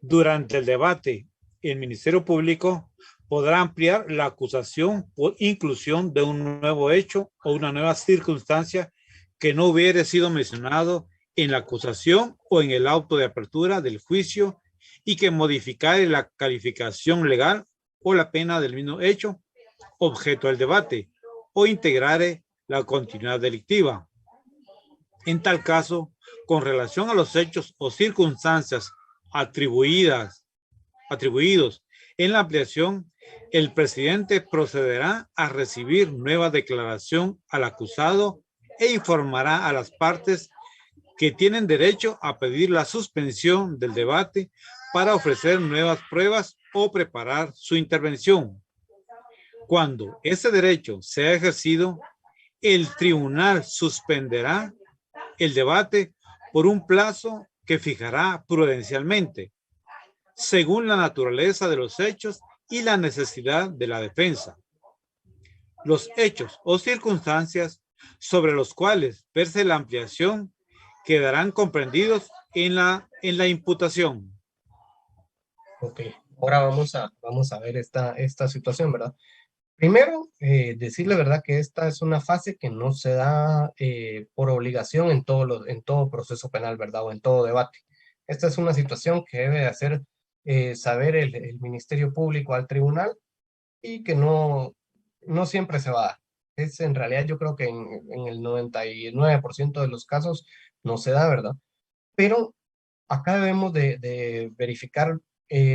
Durante el debate, el Ministerio Público podrá ampliar la acusación por inclusión de un nuevo hecho o una nueva circunstancia que no hubiera sido mencionado en la acusación o en el auto de apertura del juicio y que modificare la calificación legal o la pena del mismo hecho objeto del debate o integrare la continuidad delictiva. En tal caso, con relación a los hechos o circunstancias atribuidos en la ampliación, el presidente procederá a recibir nueva declaración al acusado e informará a las partes que tienen derecho a pedir la suspensión del debate para ofrecer nuevas pruebas o preparar su intervención. Cuando ese derecho sea ejercido, el tribunal suspenderá el debate por un plazo que fijará prudencialmente, según la naturaleza de los hechos y la necesidad de la defensa. Los hechos o circunstancias sobre los cuales verse la ampliación quedarán comprendidos en la imputación. Ok, ahora vamos a ver esta situación, ¿verdad? Primero, decirle, ¿verdad?, que esta es una fase que no se da por obligación en todo proceso penal, ¿verdad?, o en todo debate. Esta es una situación que debe hacer saber el Ministerio Público al tribunal y que no siempre se va a dar. En realidad yo creo que en el 99% de los casos no se da, ¿verdad? Pero acá debemos de verificar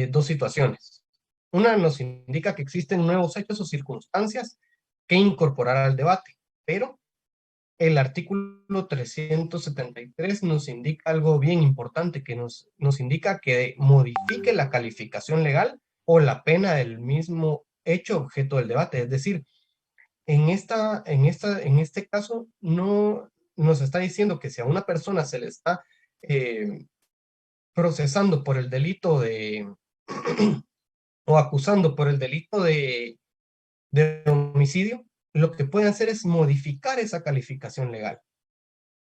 dos situaciones. Una nos indica que existen nuevos hechos o circunstancias que incorporar al debate, pero el artículo 373 nos indica algo bien importante, que nos indica que modifique la calificación legal o la pena del mismo hecho objeto del debate. Es decir, en este caso no nos está diciendo que si a una persona se le está procesando por el delito de o acusando por el delito de homicidio, lo que pueden hacer es modificar esa calificación legal,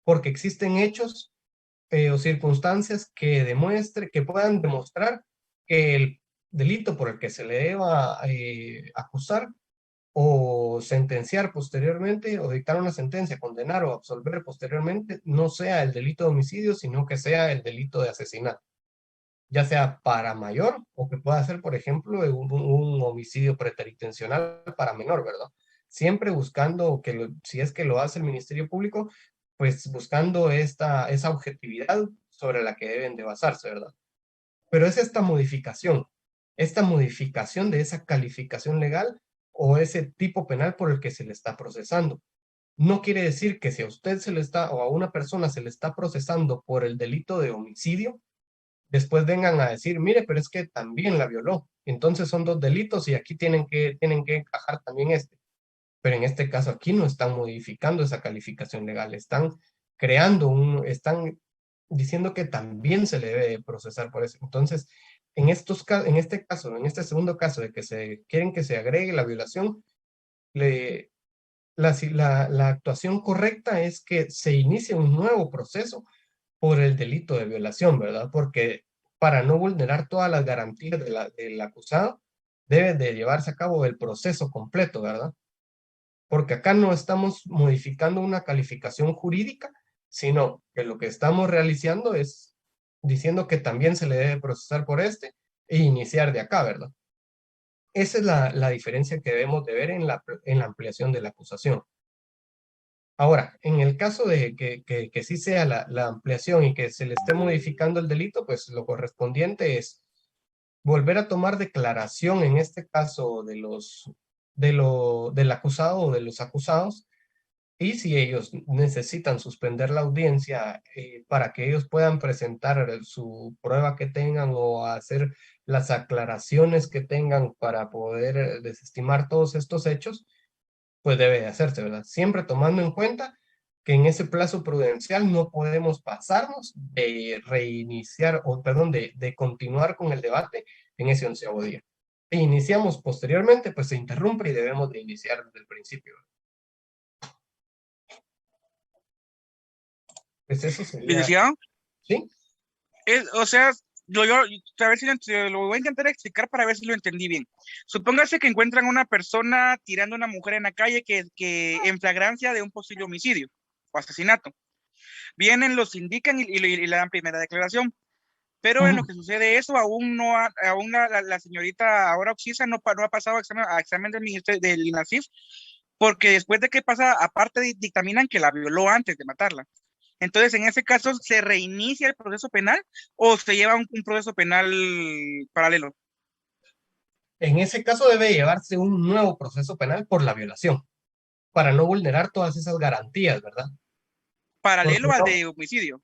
porque existen hechos o circunstancias que puedan demostrar que el delito por el que se le deba acusar o sentenciar posteriormente, o dictar una sentencia, condenar o absolver posteriormente, no sea el delito de homicidio, sino que sea el delito de asesinato, ya sea para mayor o que pueda ser, por ejemplo, un homicidio preterintencional para menor, ¿verdad? Siempre buscando si es que lo hace el Ministerio Público, pues buscando esa objetividad sobre la que deben de basarse, ¿verdad? Pero es esta modificación de esa calificación legal o ese tipo penal por el que se le está procesando. No quiere decir que si a usted o a una persona se le está procesando por el delito de homicidio, después vengan a decir, mire, pero es que también la violó. Entonces son dos delitos y aquí tienen que encajar también este. Pero en este caso aquí no están modificando esa calificación legal, están están diciendo que también se le debe procesar por eso. Entonces, en este segundo caso de que quieren que se agregue la violación, la actuación correcta es que se inicie un nuevo proceso por el delito de violación, ¿verdad? Porque para no vulnerar todas las garantías del acusado, debe de llevarse a cabo el proceso completo, ¿verdad? Porque acá no estamos modificando una calificación jurídica, sino que lo que estamos realizando es diciendo que también se le debe procesar por e iniciar de acá, ¿verdad? Esa es la diferencia que debemos de ver en la ampliación de la acusación. Ahora, en el caso de que sí sea la ampliación y que se le esté modificando el delito, pues lo correspondiente es volver a tomar declaración, en este caso del acusado o de los acusados, y si ellos necesitan suspender la audiencia para que ellos puedan presentar su prueba que tengan o hacer las aclaraciones que tengan para poder desestimar todos estos hechos, pues debe de hacerse, ¿verdad? Siempre tomando en cuenta que en ese plazo prudencial no podemos pasarnos de reiniciar, de continuar con el debate en ese 11º día. E iniciamos posteriormente, pues se interrumpe y debemos de iniciar desde el principio. Pues eso sería... ¿Licenciado? ¿Sí? O sea, a ver si lo voy a intentar explicar para ver si lo entendí bien. Supóngase que encuentran a una persona tirando a una mujer en la calle que en flagrancia de un posible homicidio o asesinato. Vienen, los indican y le dan primera declaración. Pero en lo que sucede eso, aún la señorita ahora Oxisa no ha pasado a examen del INASIF, porque después de que pasa, aparte dictaminan que la violó antes de matarla. Entonces, en ese caso, ¿se reinicia el proceso penal o se lleva un proceso penal paralelo? En ese caso debe llevarse un nuevo proceso penal por la violación, para no vulnerar todas esas garantías, ¿verdad? Paralelo al de homicidio.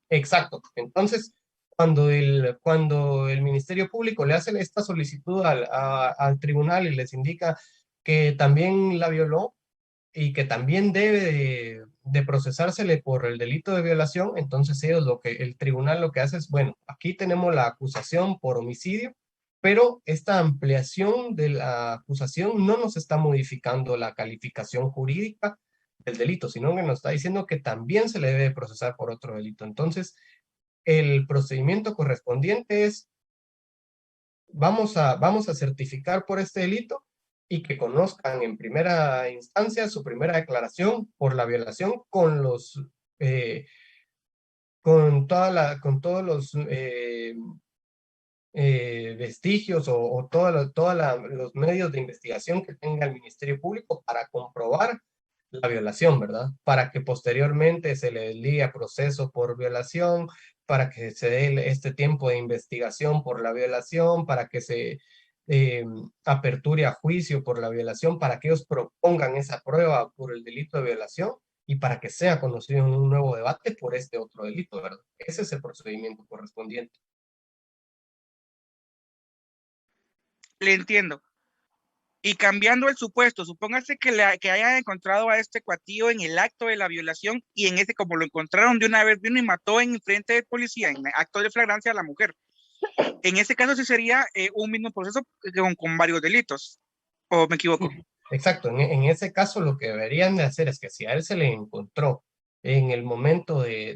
Exacto. Entonces, cuando el Ministerio Público le hace esta solicitud al tribunal y les indica que también la violó y que también debe de procesársele por el delito de violación, entonces el tribunal lo que hace es, bueno, aquí tenemos la acusación por homicidio, pero esta ampliación de la acusación no nos está modificando la calificación jurídica del delito, sino que nos está diciendo que también se le debe procesar por otro delito. Entonces, el procedimiento correspondiente es, vamos a certificar por este delito y que conozcan en primera instancia su primera declaración por la violación con todos los vestigios o todos los medios de investigación que tenga el Ministerio Público para comprobar la violación, ¿verdad? Para que posteriormente se le dé proceso por violación, para que se dé este tiempo de investigación por la violación, para que se aperture a juicio por la violación, para que ellos propongan esa prueba por el delito de violación y para que sea conocido en un nuevo debate por este otro delito, ¿verdad? Ese es el procedimiento correspondiente. Le entiendo. Y cambiando el supuesto, supóngase que hayan encontrado a este cuatío en el acto de la violación y en ese, como lo encontraron de una vez, vino y mató en frente del policía, en acto de flagrancia a la mujer. En ese caso sí sería un mismo proceso con varios delitos, ¿o me equivoco? Exacto, en ese caso lo que deberían de hacer es que si a él se le encontró en el momento de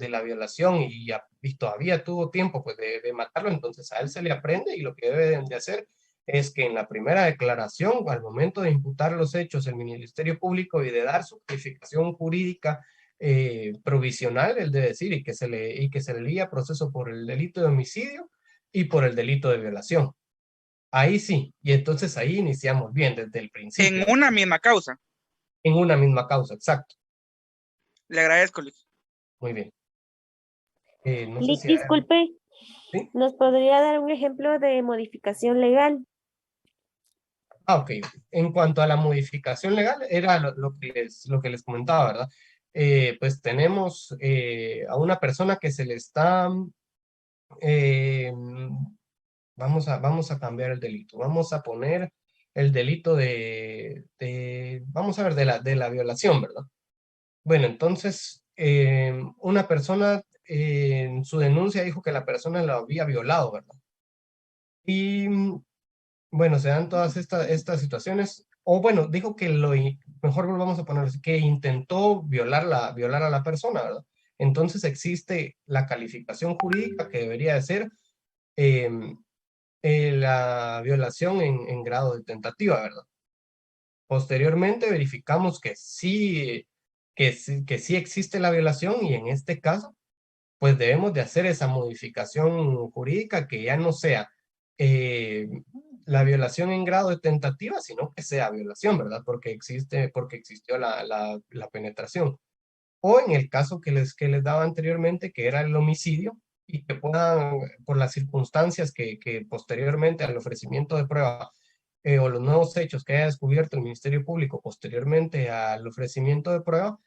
la violación y todavía tuvo tiempo pues, de matarlo, entonces a él se le aprende y lo que deben de hacer es que en la primera declaración, al momento de imputar los hechos, el Ministerio Público y de dar su calificación jurídica provisional, el de decir, y que se le diga proceso por el delito de homicidio y por el delito de violación. Ahí sí, y entonces ahí iniciamos bien desde el principio. En una misma causa. En una misma causa, exacto. Le agradezco, Liz. Muy bien. No sé Lick, si disculpe, ¿Sí? ¿nos podría dar un ejemplo de modificación legal? Ok. En cuanto a la modificación legal, era lo que les comentaba, ¿verdad? Pues tenemos a una persona que se le está... vamos a cambiar el delito. Vamos a poner el delito vamos a ver, de la violación, ¿verdad? Bueno, entonces, una persona en su denuncia dijo que la persona lo había violado, ¿verdad? Y bueno, se dan todas estas situaciones, o bueno, dijo que mejor volvamos a poner que intentó violar a la persona, ¿verdad? Entonces existe la calificación jurídica que debería de ser la violación en grado de tentativa, ¿verdad? Posteriormente verificamos que sí existe la violación y en este caso, pues debemos de hacer esa modificación jurídica que ya no sea la violación en grado de tentativa, sino que sea violación, ¿verdad? Porque existió la penetración. O en el caso que les daba anteriormente, que era el homicidio, y que puedan, por las circunstancias que posteriormente al ofrecimiento de prueba o los nuevos hechos que haya descubierto el Ministerio Público posteriormente al ofrecimiento de prueba,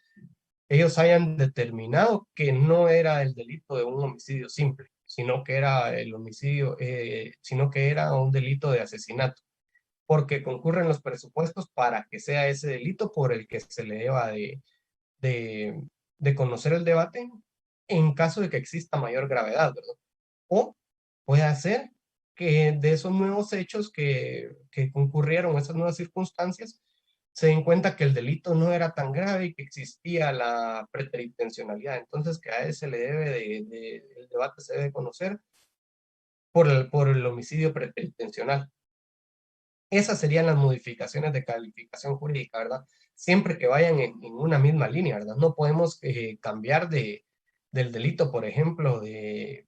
ellos hayan determinado que no era el delito de un homicidio simple, sino que era sino que era un delito de asesinato, porque concurren los presupuestos para que sea ese delito por el que se le deba de conocer el debate en caso de que exista mayor gravedad, ¿verdad? O puede ser que de esos nuevos hechos que concurrieron, esas nuevas circunstancias, se den cuenta que el delito no era tan grave y que existía la preteritencionalidad. Entonces, que a él se le debe el debate se debe conocer por el homicidio preteritencional. Esas serían las modificaciones de calificación jurídica, ¿verdad? Siempre que vayan en una misma línea, ¿verdad? No podemos cambiar del delito, por ejemplo, de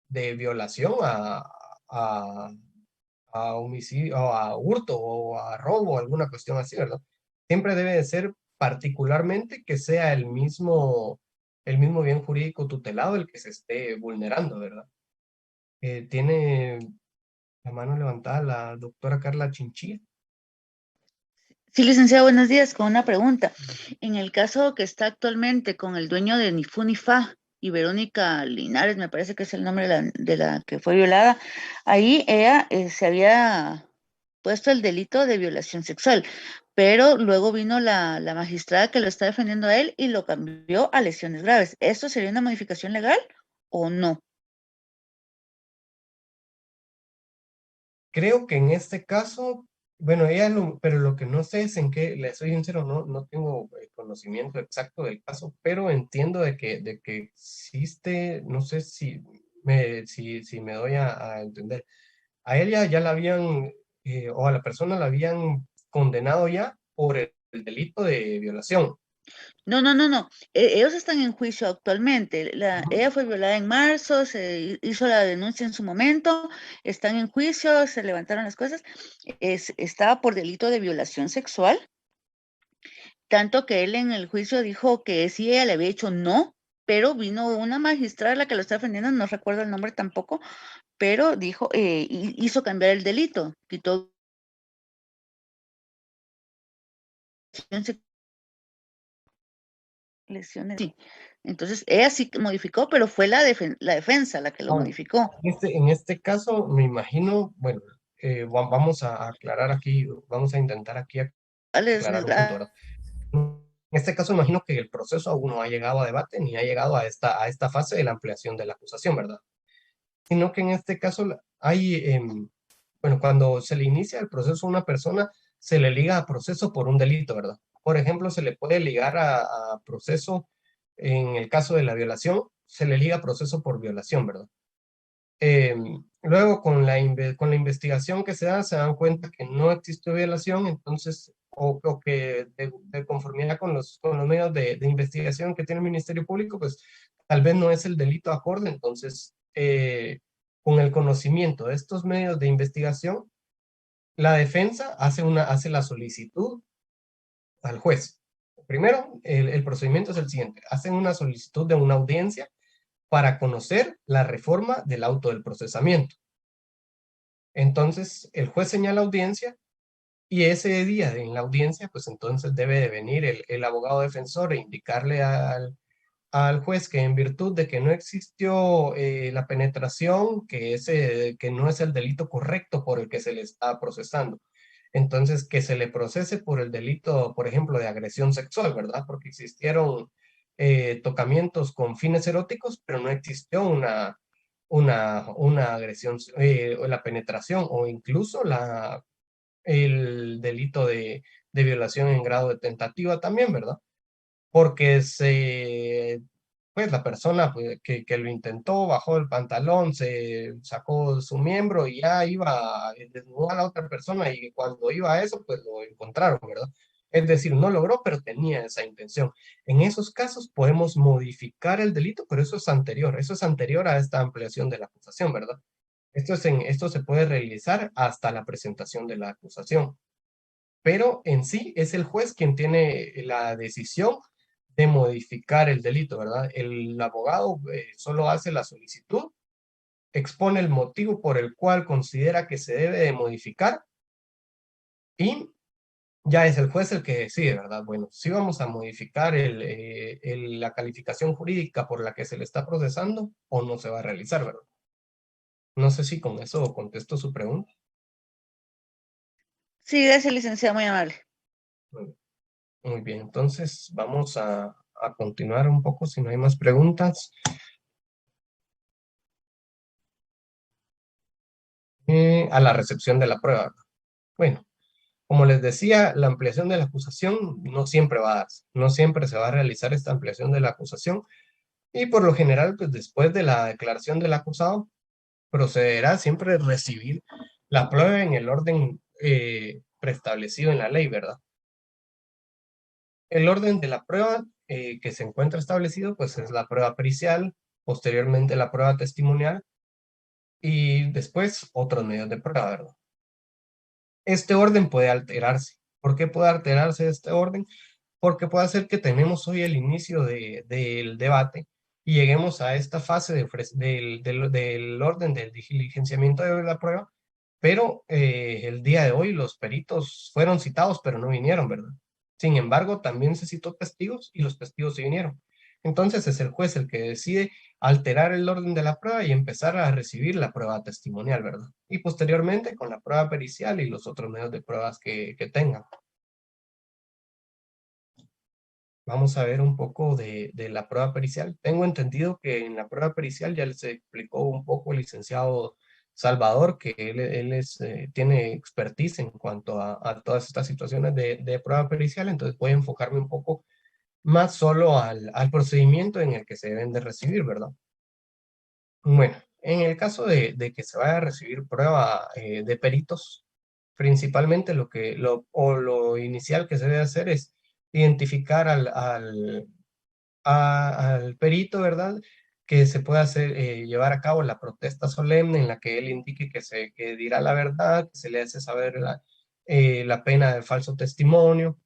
violación a homicidio, o a hurto, o a robo, alguna cuestión así, ¿verdad? Siempre debe de ser particularmente que sea el mismo bien jurídico tutelado el que se esté vulnerando, ¿verdad? Tiene la mano levantada la doctora Carla Chinchilla. Sí, licenciado, buenos días. Con una pregunta. En el caso que está actualmente con el dueño de Ni Fu Ni Fa y Verónica Linares, me parece que es el nombre de la que fue violada, ahí ella se había puesto el delito de violación sexual, pero luego vino la magistrada que lo está defendiendo a él y lo cambió a lesiones graves. ¿Esto sería una modificación legal o no? Creo que en este caso, bueno, pero lo que no sé es en qué, le soy sincero, no tengo conocimiento exacto del caso, pero entiendo de que existe, no sé si me doy a entender. A ella ya la habían, o a la persona la habían condenado ya por el delito de violación. No. Ellos están en juicio actualmente. Ella fue violada en marzo, se hizo la denuncia en su momento, están en juicio, se levantaron las cosas. Estaba por delito de violación sexual, tanto que él en el juicio dijo que sí, ella le había hecho no, pero vino una magistrada la que lo está defendiendo, no recuerdo el nombre tampoco, pero dijo, hizo cambiar el delito, quitó lesiones. Sí. Entonces, ella sí modificó, pero fue la defensa la que lo modificó. En este caso, me imagino, bueno, vamos a aclarar aquí, vamos a intentar aquí aclarar un punto, ¿verdad? En este caso, imagino que el proceso aún no ha llegado a debate ni ha llegado a esta fase de la ampliación de la acusación, ¿verdad? Sino que en este caso hay, bueno, cuando se le inicia el proceso a una persona, se le liga a proceso por un delito, ¿verdad? Por ejemplo, se le puede ligar a proceso, en el caso de la violación, se le liga a proceso por violación, ¿verdad? Luego, con la investigación que se da, se dan cuenta que no existió violación, entonces, o que de conformidad con los medios de investigación que tiene el Ministerio Público, pues tal vez no es el delito acorde, entonces, con el conocimiento de estos medios de investigación, la defensa hace la solicitud al juez. Primero, el procedimiento es el siguiente: hacen una solicitud de una audiencia para conocer la reforma del auto del procesamiento. Entonces, el juez señala audiencia y ese día en la audiencia, pues entonces debe de venir el abogado defensor e indicarle al juez que, en virtud de que no existió la penetración, que no es el delito correcto por el que se le está procesando. Entonces, que se le procese por el delito, por ejemplo, de agresión sexual, ¿verdad? Porque existieron tocamientos con fines eróticos, pero no existió una agresión, o la penetración, o incluso el delito de violación en grado de tentativa también, ¿verdad? Porque pues la persona pues, que lo intentó, bajó el pantalón, se sacó su miembro y ya iba a desnudar a la otra persona, y cuando iba a eso, pues lo encontraron, ¿verdad? Es decir, no logró, pero tenía esa intención. En esos casos podemos modificar el delito, pero eso es anterior a esta ampliación de la acusación, ¿verdad? Esto se puede realizar hasta la presentación de la acusación, pero en sí es el juez quien tiene la decisión de modificar el delito, ¿verdad? El abogado solo hace la solicitud, expone el motivo por el cual considera que se debe de modificar, y ya es el juez el que decide, ¿verdad? Bueno, si vamos a modificar la calificación jurídica por la que se le está procesando, o no se va a realizar, ¿verdad? No sé si con eso contesto su pregunta. Sí, gracias, licenciado, muy amable. Muy bien, entonces vamos a continuar un poco, si no hay más preguntas. A la recepción de la prueba. Bueno, como les decía, la ampliación de la acusación no siempre va a darse, no siempre se va a realizar esta ampliación de la acusación, y por lo general, pues después de la declaración del acusado, procederá siempre a recibir la prueba en el orden preestablecido en la ley, ¿verdad? El orden de la prueba que se encuentra establecido, pues es la prueba pericial, posteriormente la prueba testimonial, y después otros medios de prueba, ¿verdad? Este orden puede alterarse. ¿Por qué puede alterarse este orden? Porque puede ser que tenemos hoy el inicio del debate y lleguemos a esta fase del orden del diligenciamiento de la prueba, pero el día de hoy los peritos fueron citados, pero no vinieron, ¿verdad? Sin embargo, también se citó testigos y los testigos sí vinieron. Entonces es el juez el que decide alterar el orden de la prueba y empezar a recibir la prueba testimonial, ¿verdad? Y posteriormente con la prueba pericial y los otros medios de pruebas que tengan. Vamos a ver un poco de la prueba pericial. Tengo entendido que en la prueba pericial ya les explicó un poco el licenciado Salvador, que tiene expertise en cuanto a todas estas situaciones de prueba pericial, entonces voy a enfocarme un poco más solo al procedimiento en el que se deben de recibir, ¿verdad? Bueno, en el caso de que se vaya a recibir prueba de peritos, principalmente lo inicial que se debe hacer es identificar al perito, ¿verdad? Que se pueda llevar a cabo la protesta solemne en la que él indique que dirá la verdad, que se le hace saber la pena del falso testimonio.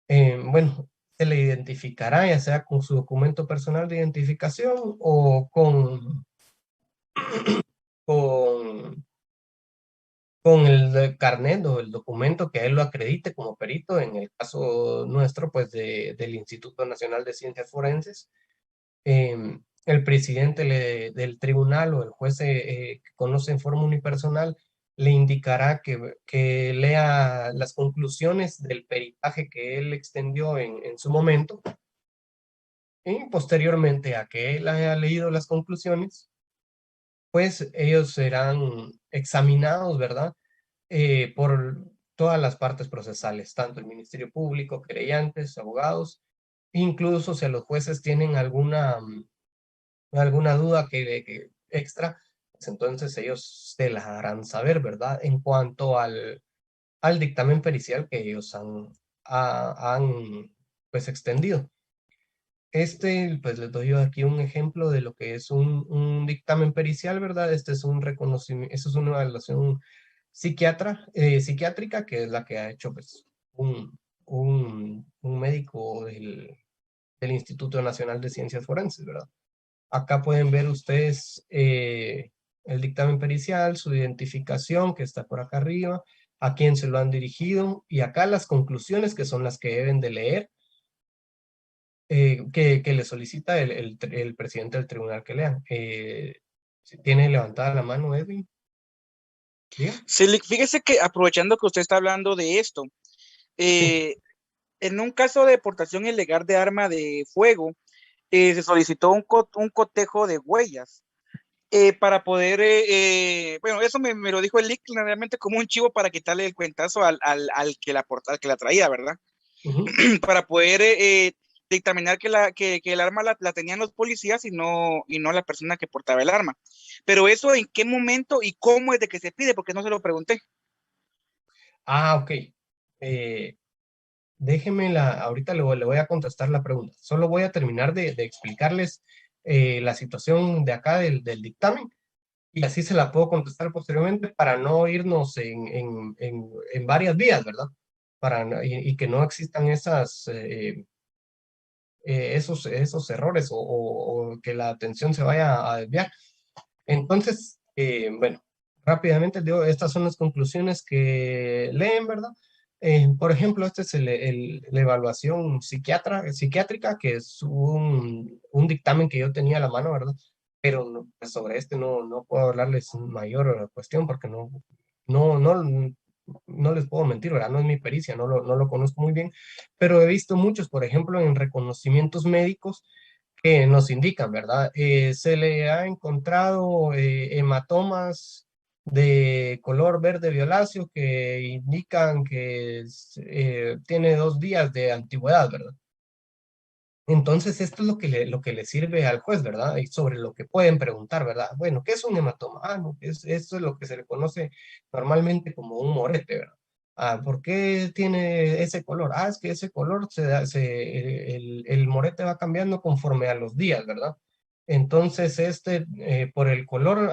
Bueno, se le identificará ya sea con su documento personal de identificación o con, con el carnet o el documento que a él lo acredite como perito, en el caso nuestro, pues del Instituto Nacional de Ciencias Forenses. El presidente del tribunal o el juez que conoce en forma unipersonal le indicará que lea las conclusiones del peritaje que él extendió en su momento, y posteriormente a que él haya leído las conclusiones, pues ellos serán examinados, ¿verdad? Por todas las partes procesales, tanto el Ministerio Público, querellantes, abogados, incluso si los jueces tienen alguna duda que extra, pues entonces ellos se las harán saber, ¿verdad? En cuanto al dictamen pericial que ellos han pues extendido. Pues les doy yo aquí un ejemplo de lo que es un dictamen pericial, ¿verdad? Este es un reconocimiento, eso es una evaluación psiquiátrica, que es la que ha hecho pues un médico del Instituto Nacional de Ciencias Forenses, ¿verdad? Acá pueden ver ustedes el dictamen pericial, su identificación, que está por acá arriba, a quién se lo han dirigido, y acá las conclusiones, que son las que deben de leer, que le solicita el presidente del tribunal que lean. ¿Tiene levantada la mano, Edwin? ¿Diga? Sí, fíjese que aprovechando que usted está hablando de esto, en un caso de deportación ilegal de arma de fuego, se solicitó un cotejo de huellas para poder, bueno, eso me lo dijo el LIC realmente como un chivo para quitarle el cuentazo al que la traía, ¿verdad? Para poder dictaminar que el arma la tenían los policías y no la persona que portaba el arma. Pero eso, ¿en qué momento y cómo es de que se pide? Porque no se lo pregunté. Ok. Ahorita le voy a contestar la pregunta. Solo voy a terminar de explicarles la situación de acá del dictamen, y así se la puedo contestar posteriormente para no irnos en varias vías, ¿verdad? Y que no existan esos errores o que la atención se vaya a desviar. Entonces, bueno, rápidamente digo, estas son las conclusiones que leen, ¿verdad? Por ejemplo, esta es la evaluación psiquiátrica, que es un dictamen que yo tenía a la mano, ¿verdad? Pero pues sobre no puedo hablarles mayor cuestión porque no les puedo mentir, ¿verdad? No es mi pericia, no lo conozco muy bien, pero he visto muchos, por ejemplo, en reconocimientos médicos que nos indican, ¿verdad? Se le ha encontrado hematomas de color verde violáceo que indican que tiene 2 días de antigüedad, ¿verdad? Entonces, esto es lo que le sirve al juez, ¿verdad? Y sobre lo que pueden preguntar, ¿verdad? Bueno, ¿qué es un hematoma? No, esto es lo que se le conoce normalmente como un morete, ¿verdad? ¿Por qué tiene ese color? Es que ese color el morete va cambiando conforme a los días, ¿verdad? Entonces, por el color,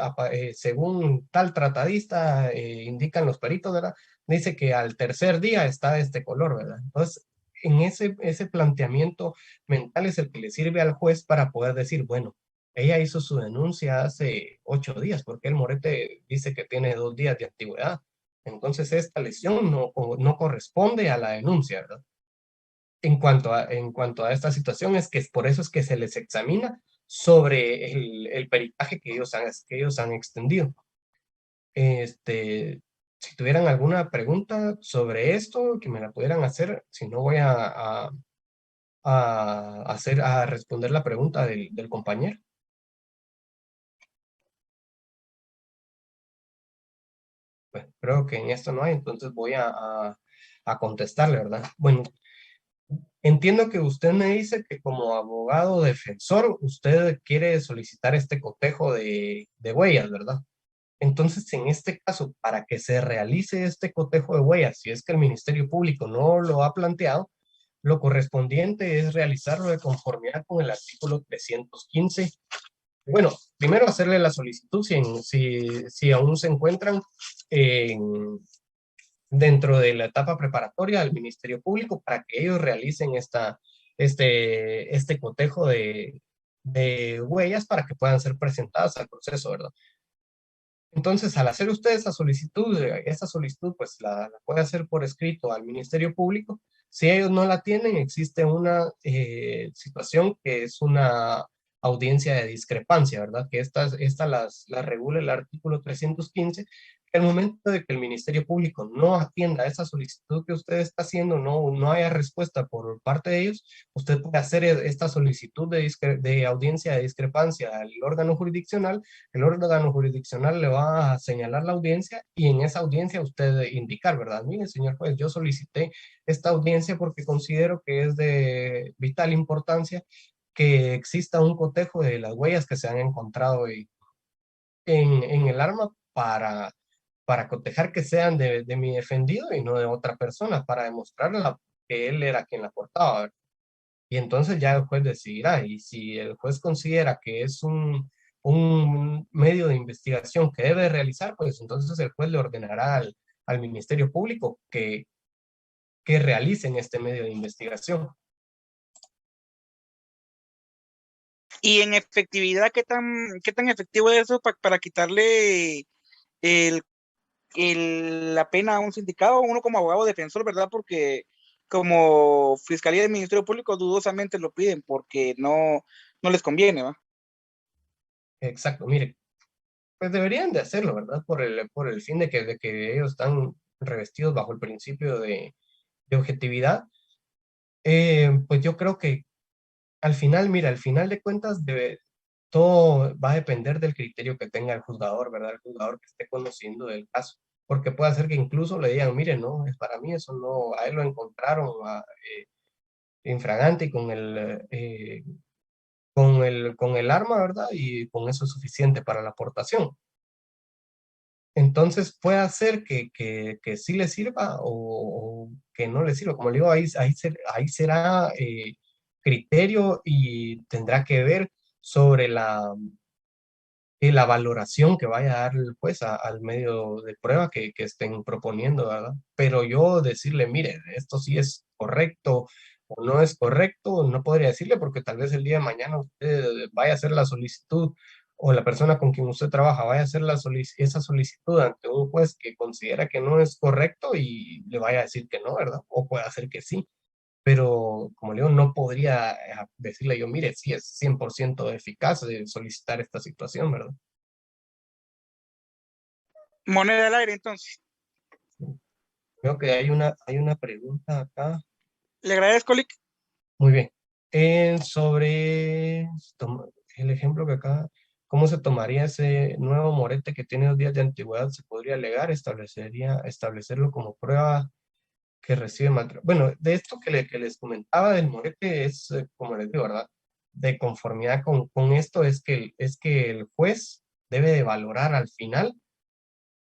según tal tratadista, indican los peritos, ¿verdad? Dice que al tercer día está de este color, ¿verdad? Entonces, en ese planteamiento mental es el que le sirve al juez para poder decir, bueno, ella hizo su denuncia hace 8 días, porque el morete dice que tiene 2 días de antigüedad. Entonces esta lesión no corresponde a la denuncia, ¿verdad? en cuanto a esta situación, es que por eso es que se les examina sobre el peritaje que ellos han extendido. Si tuvieran alguna pregunta sobre esto, que me la pudieran hacer, si no voy a responder la pregunta del compañero. Bueno, creo que en esto no hay, entonces voy a contestarle, ¿verdad? Bueno, entiendo que usted me dice que como abogado defensor, usted quiere solicitar este cotejo de huellas, ¿verdad? Entonces, en este caso, para que se realice este cotejo de huellas, si es que el Ministerio Público no lo ha planteado, lo correspondiente es realizarlo de conformidad con el artículo 315. Bueno, primero hacerle la solicitud si aún se encuentran dentro de la etapa preparatoria al Ministerio Público para que ellos realicen este cotejo de huellas para que puedan ser presentadas al proceso, ¿verdad? Entonces, al hacer usted esa solicitud pues la puede hacer por escrito al Ministerio Público. Si ellos no la tienen, existe una situación que es una audiencia de discrepancia, ¿verdad? Que esta la regula el artículo 315. Que al momento de que el Ministerio Público no atienda esa solicitud que usted está haciendo, no haya respuesta por parte de ellos, usted puede hacer esta solicitud de audiencia de discrepancia al órgano jurisdiccional. El órgano jurisdiccional le va a señalar la audiencia y en esa audiencia usted indicar, ¿verdad? Mire, señor juez, yo solicité esta audiencia porque considero que es de vital importancia que exista un cotejo de las huellas que se han encontrado en el arma para cotejar que sean de mi defendido y no de otra persona, para demostrarle que él era quien la portaba, ¿verdad? Y entonces ya el juez decidirá, y si el juez considera que es un medio de investigación que debe realizar, pues entonces el juez le ordenará al Ministerio Público que realicen este medio de investigación. Y en efectividad, ¿qué tan efectivo es eso para quitarle la pena a un sindicado, uno como abogado defensor, ¿verdad? Porque como Fiscalía del Ministerio Público dudosamente lo piden porque no les conviene, ¿va? Exacto, mire, pues deberían de hacerlo, ¿verdad? Por el fin de que ellos están revestidos bajo el principio de objetividad. Pues yo creo que al final, mira, al final de cuentas, todo va a depender del criterio que tenga el juzgador, ¿verdad? El juzgador que esté conociendo del caso. Porque puede ser que incluso le digan, mire, no, es para mí eso no, a él lo encontraron infragante y con el arma, ¿verdad? Y con eso es suficiente para la aportación. Entonces puede ser que sí le sirva o que no le sirva. Como le digo, ahí será criterio y tendrá que ver sobre la valoración que vaya a dar el juez al medio de prueba que estén proponiendo, ¿verdad? Pero yo decirle, mire, esto sí es correcto o no es correcto, no podría decirle porque tal vez el día de mañana usted vaya a hacer la solicitud o la persona con quien usted trabaja vaya a hacer esa solicitud ante un juez que considera que no es correcto y le vaya a decir que no, ¿verdad? O puede hacer que sí. Pero, como le digo, no podría decirle yo, mire, sí es 100% eficaz de solicitar esta situación, ¿verdad? Moneda al aire, entonces. Creo que hay una pregunta acá. Le agradezco, Lick. Muy bien. Sobre el ejemplo que acá, ¿cómo se tomaría ese nuevo morete que tiene 2 días de antigüedad? ¿Se podría alegar? ¿Establecerlo como prueba que recibe maltrato? Bueno, de esto que les comentaba del morete es, como les digo, ¿verdad? De conformidad con esto es que el juez debe de valorar al final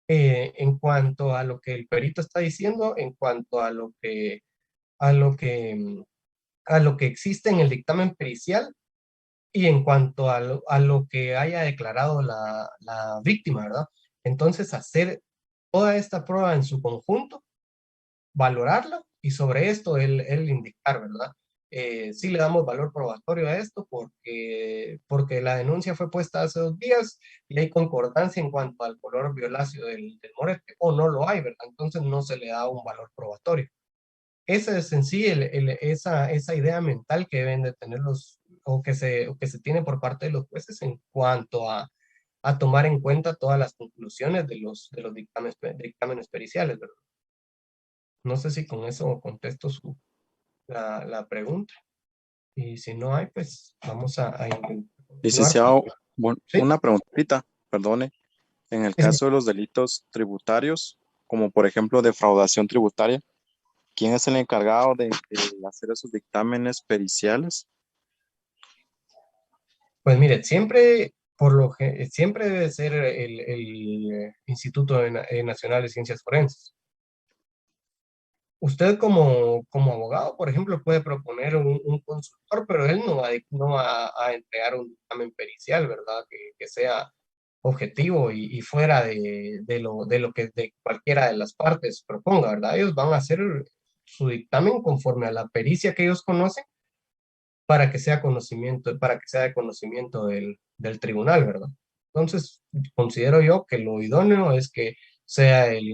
en cuanto a lo que el perito está diciendo, en cuanto a lo que existe en el dictamen pericial y en cuanto a lo que haya declarado la víctima, ¿verdad? Entonces, hacer toda esta prueba en su conjunto, valorarla y sobre esto él indicar, ¿verdad? Sí le damos valor probatorio a esto porque la denuncia fue puesta hace 2 días y hay concordancia en cuanto al color violáceo del morete, o no lo hay, ¿verdad? Entonces no se le da un valor probatorio. esa es en sí esa idea mental que deben de tener o que se tiene por parte de los jueces en cuanto a tomar en cuenta todas las conclusiones de los dictámenes periciales, ¿verdad? No sé si con eso contesto la pregunta. Y si no hay, pues vamos a continuar. Licenciado, ¿Sí? una preguntita, perdone. En el caso de los delitos tributarios, como por ejemplo defraudación tributaria, ¿quién es el encargado de hacer esos dictámenes periciales? Pues mire, siempre debe ser el Instituto Nacional de Ciencias Forenses. Usted como abogado, por ejemplo, puede proponer un consultor, pero él no va a entregar un dictamen pericial, ¿verdad? Que sea objetivo y fuera de lo que de cualquiera de las partes proponga, ¿verdad? Ellos van a hacer su dictamen conforme a la pericia que ellos conocen para que sea de conocimiento del tribunal, ¿verdad? Entonces, considero yo que lo idóneo es que sea el